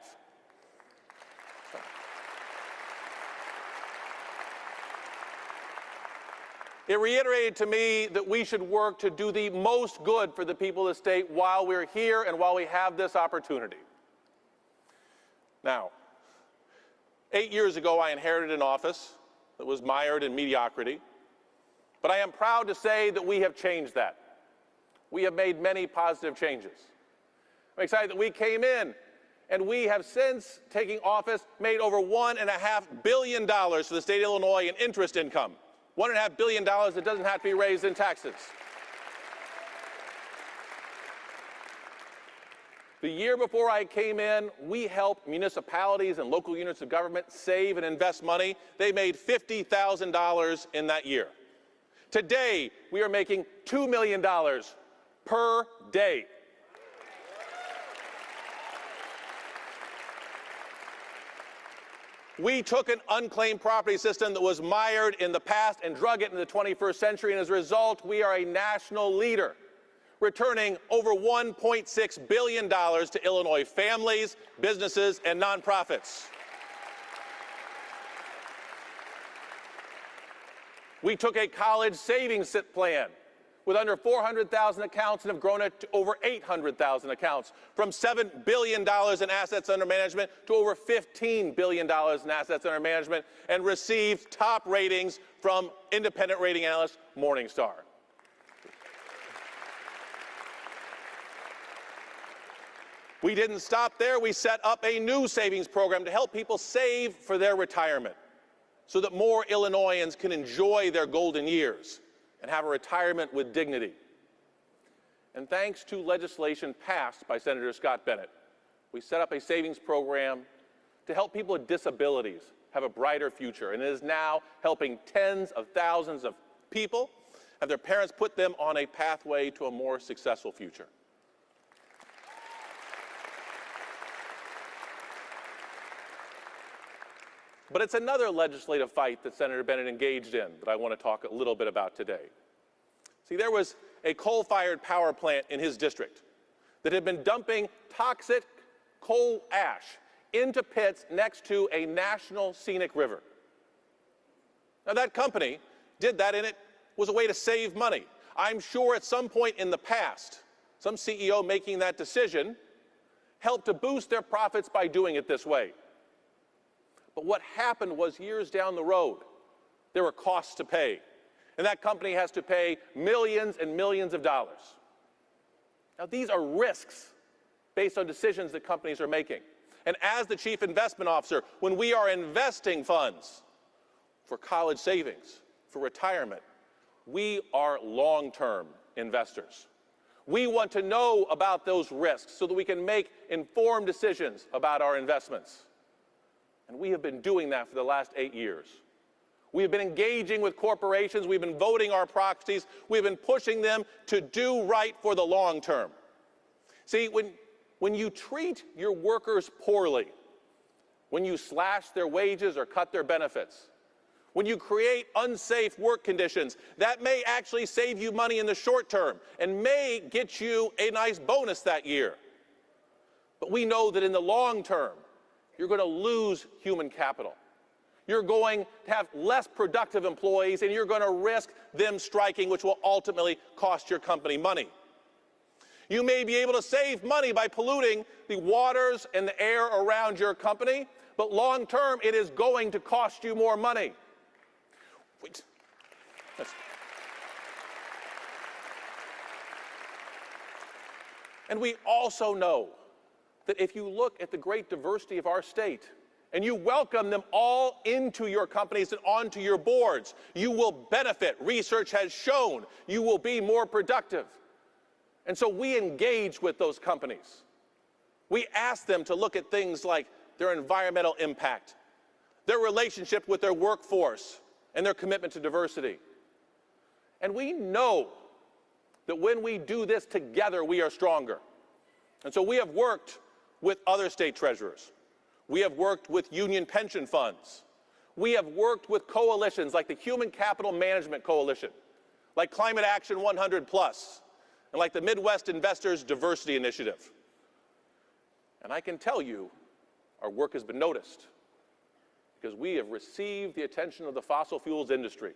It reiterated to me that we should work to do the most good for the people of the state while we're here and while we have this opportunity. Now, 8 years ago, I inherited an office that was mired in mediocrity, but I am proud to say that we have changed that. We have made many positive changes. I'm excited that we came in, and we have since taking office made over $1.5 billion for the state of Illinois in interest income. $1.5 billion that doesn't have to be raised in taxes. The year before I came in, we helped municipalities and local units of government save and invest money. They made $50,000 in that year. Today, we are making $2 million per day. We took an unclaimed property system that was mired in the past and drug it into the 21st century, and as a result, we are a national leader, returning over $1.6 billion to Illinois families, businesses, and nonprofits. We took a college savings plan with under 400,000 accounts and have grown it to over 800,000 accounts, from $7 billion in assets under management to over $15 billion in assets under management, and received top ratings from independent rating analyst Morningstar. We didn't stop there. We set up a new savings program to help people save for their retirement so that more Illinoisans can enjoy their golden years and have a retirement with dignity. And thanks to legislation passed by Senator Scott Bennett, we set up a savings program to help people with disabilities have a brighter future, and it is now helping tens of thousands of people have their parents put them on a pathway to a more successful future. But it's another legislative fight that Senator Bennett engaged in that I want to talk a little bit about today. See, there was a coal-fired power plant in his district that had been dumping toxic coal ash into pits next to a national scenic river. Now, that company did that, and it was a way to save money. I'm sure at some point in the past, some CEO making that decision helped to boost their profits by doing it this way. But what happened was, years down the road, there were costs to pay. And that company has to pay millions and millions of dollars. Now, these are risks based on decisions that companies are making. And as the chief investment officer, when we are investing funds for college savings, for retirement, we are long-term investors. We want to know about those risks so that we can make informed decisions about our investments. And we have been doing that for the last 8 years. We have been engaging with corporations. We've been voting our proxies. We've been pushing them to do right for the long term. See, when you treat your workers poorly, when you slash their wages or cut their benefits, when you create unsafe work conditions, that may actually save you money in the short term and may get you a nice bonus that year. But we know that in the long term, you're going to lose human capital. You're going to have less productive employees, and you're going to risk them striking, which will ultimately cost your company money. You may be able to save money by polluting the waters and the air around your company, but long term, it is going to cost you more money. And we also know that if you look at the great diversity of our state and you welcome them all into your companies and onto your boards, you will benefit. Research has shown you will be more productive. And so we engage with those companies. We ask them to look at things like their environmental impact, their relationship with their workforce, and their commitment to diversity. And we know that when we do this together, we are stronger. And so we have worked with other state treasurers. We have worked with union pension funds. We have worked with coalitions like the Human Capital Management Coalition, like Climate Action 100+, and like the Midwest Investors Diversity Initiative. And I can tell you, our work has been noticed because we have received the attention of the fossil fuels industry.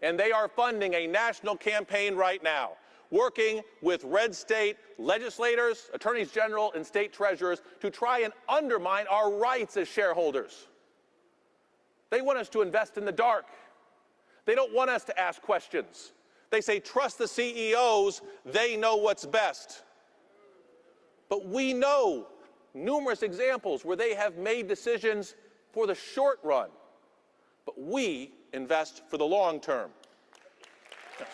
And they are funding a national campaign right now, working with red state legislators, attorneys general, and state treasurers to try and undermine our rights as shareholders. They want us to invest in the dark. They don't want us to ask questions. They say, trust the CEOs, they know what's best. But we know numerous examples where they have made decisions for the short run, but we invest for the long term. Yes.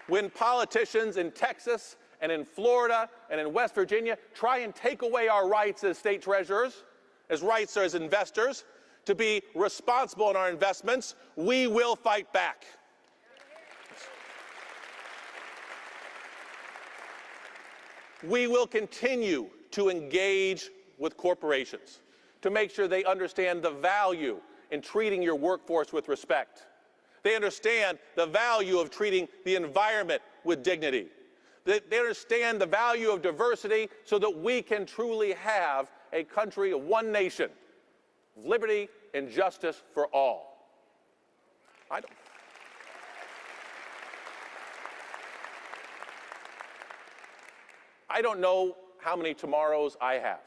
When politicians in Texas and in Florida and in West Virginia try and take away our rights as state treasurers, as rights as investors, to be responsible in our investments, we will fight back. We will continue to engage with corporations to make sure they understand the value in treating your workforce with respect. They understand the value of treating the environment with dignity. They understand the value of diversity so that we can truly have a country of one nation of liberty and justice for all. I don't know how many tomorrows I have,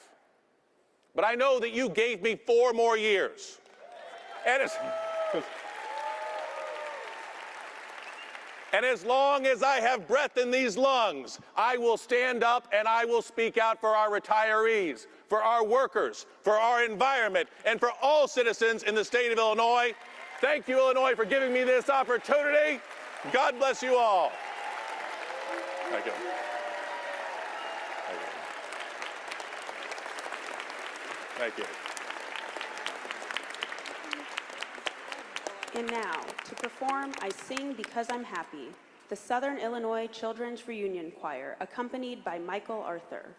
but I know that you gave me 4 more years. And as long as I have breath in these lungs, I will stand up and I will speak out for our retirees, for our workers, for our environment, and for all citizens in the state of Illinois. Thank you, Illinois, for giving me this opportunity. God bless you all. Thank you. Thank you. And now, to perform I Sing Because I'm Happy, the Southern Illinois Children's Reunion Choir, accompanied by Michael Arthur.